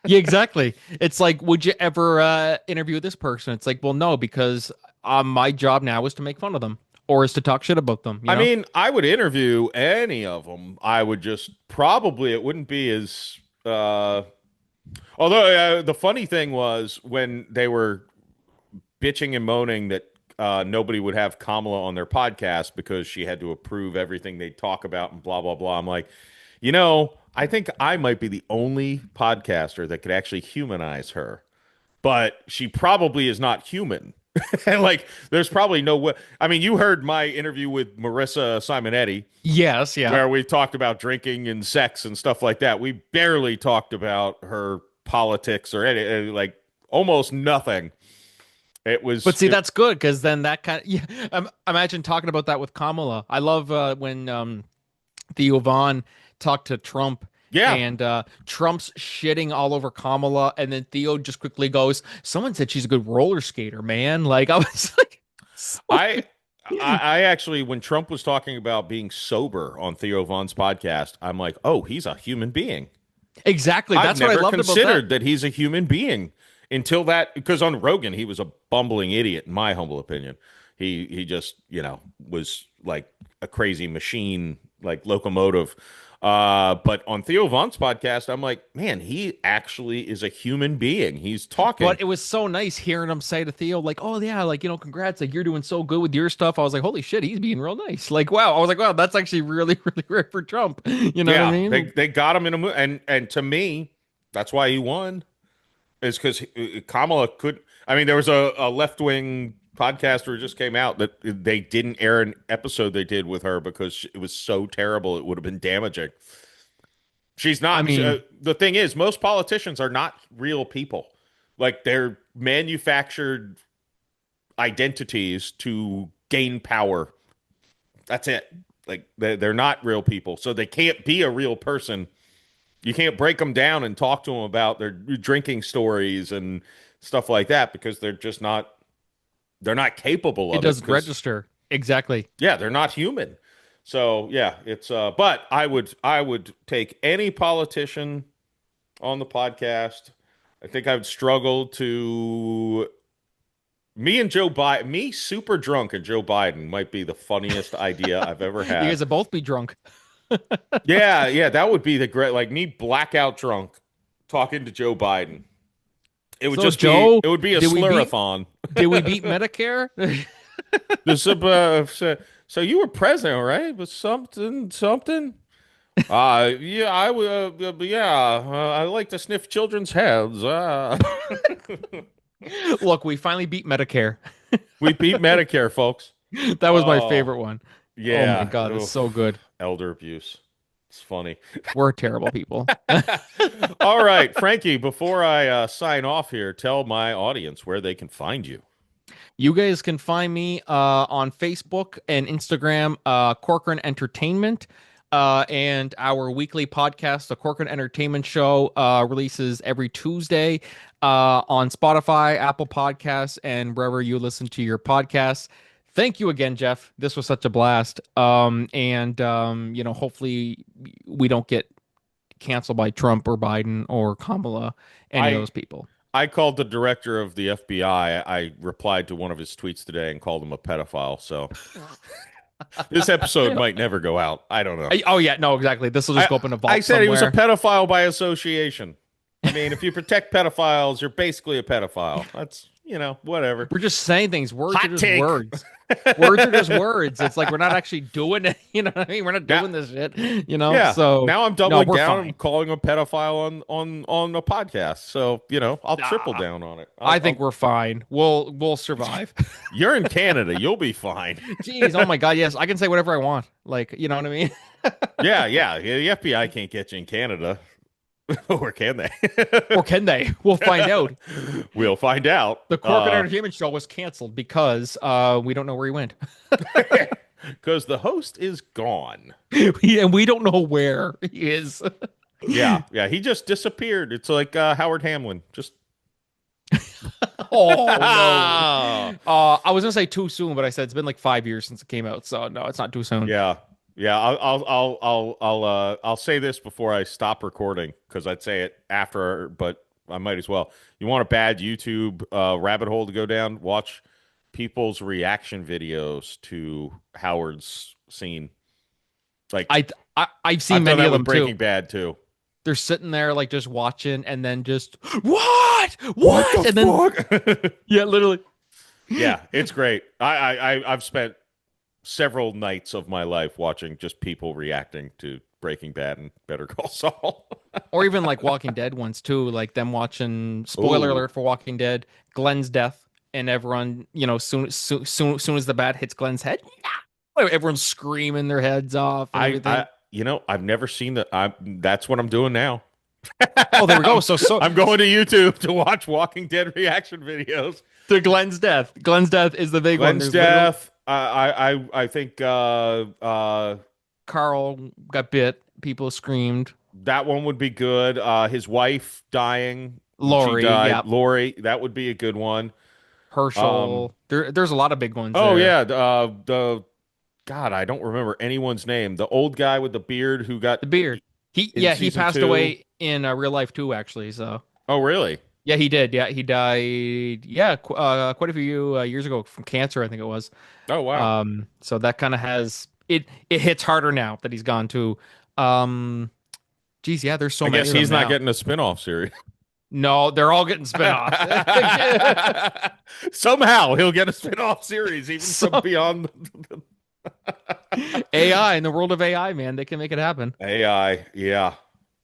Yeah, exactly. It's like, would you ever interview this person? It's like, well, no, because my job now is to make fun of them or is to talk shit about them. I mean, I would interview any of them. I would just probably it wouldn't be as although the funny thing was when they were bitching and moaning that nobody would have Kamala on their podcast because she had to approve everything they talk about and blah blah blah. I'm like, I think I might be the only podcaster that could actually humanize her, but she probably is not human. Like, there's probably no way. I mean, you heard my interview with Marissa Simonetti, yes, yeah. where we talked about drinking and sex and stuff like that. We barely talked about her politics or any, like almost nothing. It was, But see, that's good because then that kind of yeah. Imagine talking about that with Kamala. I love when Theo Vaughn talked to Trump. yeah. And Trump's shitting all over Kamala, and then Theo just quickly goes, "Someone said she's a good roller skater, man." Like I was like, so I, I actually, when Trump was talking about being sober on Theo Vaughn's podcast, I'm like, oh, he's a human being. exactly. I've That's what I never loved about considered that. that he's a human being until that, because on Rogan, he was a bumbling idiot, in my humble opinion. He just, was like a crazy machine, like locomotive. But on Theo Vaughn's podcast, I'm like, man, he actually is a human being. He's talking. But it was so nice hearing him say to Theo, like, "Oh yeah, like congrats, like you're doing so good with your stuff." I was like, "Holy shit, he's being real nice." Like, wow, I was like, "Wow, that's actually really, really rare for Trump." You know what I Yeah, mean? they got him in a movie, and to me, that's why he won. Is because Kamala could. I mean, there was a left wing podcaster who just came out that they didn't air an episode they did with her because it was so terrible it would have been damaging. She's I not. mean, The thing is, most politicians are not real people. Like, they're manufactured identities to gain power. That's it. Like, they're not real people, so they can't be a real person. You can't break them down and talk to them about their drinking stories and stuff like that because they're just not they're not capable It of it doesn't because register. Exactly. yeah, they're not human. So yeah, it's but I would take any politician on the podcast. I think I would struggle to me and Joe Biden, me super drunk and Joe Biden might be the funniest idea I've ever You had. guys will both be drunk. Yeah, yeah, that would be the great like me blackout drunk talking to Joe Biden. It would So, just be Joe, it would be a did we beat slurathon. did we beat Medicare? This so you were president, right? Was something? Yeah, I would. Yeah, I like to sniff children's heads. Look, we finally beat Medicare. We beat Medicare, folks. That was my Oh, favorite one. Oh my yeah. God, it's so Oof. good. Elder abuse. It's funny. We're terrible people. All right, Frankie, before I sign off here, tell my audience where they can find you. You guys can find me on Facebook and Instagram, Corcoran Entertainment. And our weekly podcast, the Corcoran Entertainment Show, releases every Tuesday on Spotify, Apple Podcasts, and wherever you listen to your podcasts. Thank you again, Jeff. This was such a blast. Hopefully we don't get canceled by Trump or Biden or Kamala, any of I those people. I called the director of the FBI. I replied to one of his tweets today and called him a pedophile. So this episode might never go out. I don't know. Oh yeah, no, exactly. This will just go up in a vault I said he was a somewhere. pedophile by association. I mean, if you protect pedophiles, you're basically a pedophile. That's, whatever. We're just saying things. Words are Hot just take. words. Words are just words. It's like we're not actually doing it. You know what I mean? We're not Now, doing this shit. yeah. So Now I'm no, doubling we're down fine. and calling him a pedophile on a podcast. So, I'll triple Nah, down on it. I think we're fine. We'll survive. You're in Canada. You'll be fine. Jeez, oh my God, yes, I can say whatever I want. Like, you know what I mean? Yeah, yeah. The FBI can't get you in Canada. Or can they? Or can they? We'll find out. We'll find out. The Corporate Entertainment Show was canceled because we don't know where he went. Because the host is gone. And we don't know where he is. Yeah, yeah. He just disappeared. It's like Howard Hamlin. Just Oh no. I was gonna say too soon, but I said it's been like 5 years since it came out, so no, it's not too soon. Yeah, yeah. I'll say this before I stop recording because I'd say it after, but I might as well. You want a bad YouTube rabbit hole to go down? Watch people's reaction videos to Howard's scene. Like I've seen I've done many that of with them Breaking too. Bad too. They're sitting there like just watching and then just what? What What? And then the fuck? yeah, literally. Yeah, it's great. I've spent several nights of my life watching just people reacting to Breaking Bad and Better Call Saul. Or even like Walking Dead ones too, like them watching spoiler Ooh. alert for Walking Dead, Glenn's death, and everyone, soon as the bat hits Glenn's head, everyone's screaming their heads off and everything. I've never seen that. That's what I'm doing now. Oh, there we go. So I'm going to YouTube to watch Walking Dead reaction videos. the Glenn's death. Glenn's death is the big one. Glenn's There's literally- death. I think Carl got bit. People screamed. that one would be good. His wife dying. Lori, She died. yeah. Lori, that would be a good one. Herschel. There's a lot of big ones. Oh there. yeah, the God, I don't remember anyone's name. The old guy with the beard who got The beard. He in he season passed 2. away in real life too, actually. So Oh really? yeah, he did. Yeah, he died. Yeah, quite a few years ago from cancer, I think it was. Oh wow. So that kind of has it. It hits harder now that he's gone too. Geez, yeah, there's so I many. guess of them he's not now. getting a spin-off series. No, they're all getting spin-offs. Somehow he'll get a spin-off series even from beyond AI in the world of AI, man, they can make it happen. AI. Yeah.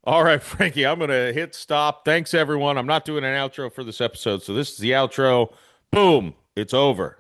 All right, Frankie, I'm going to hit stop. Thanks, everyone. I'm not doing an outro for this episode, so this is the outro. Boom. It's over.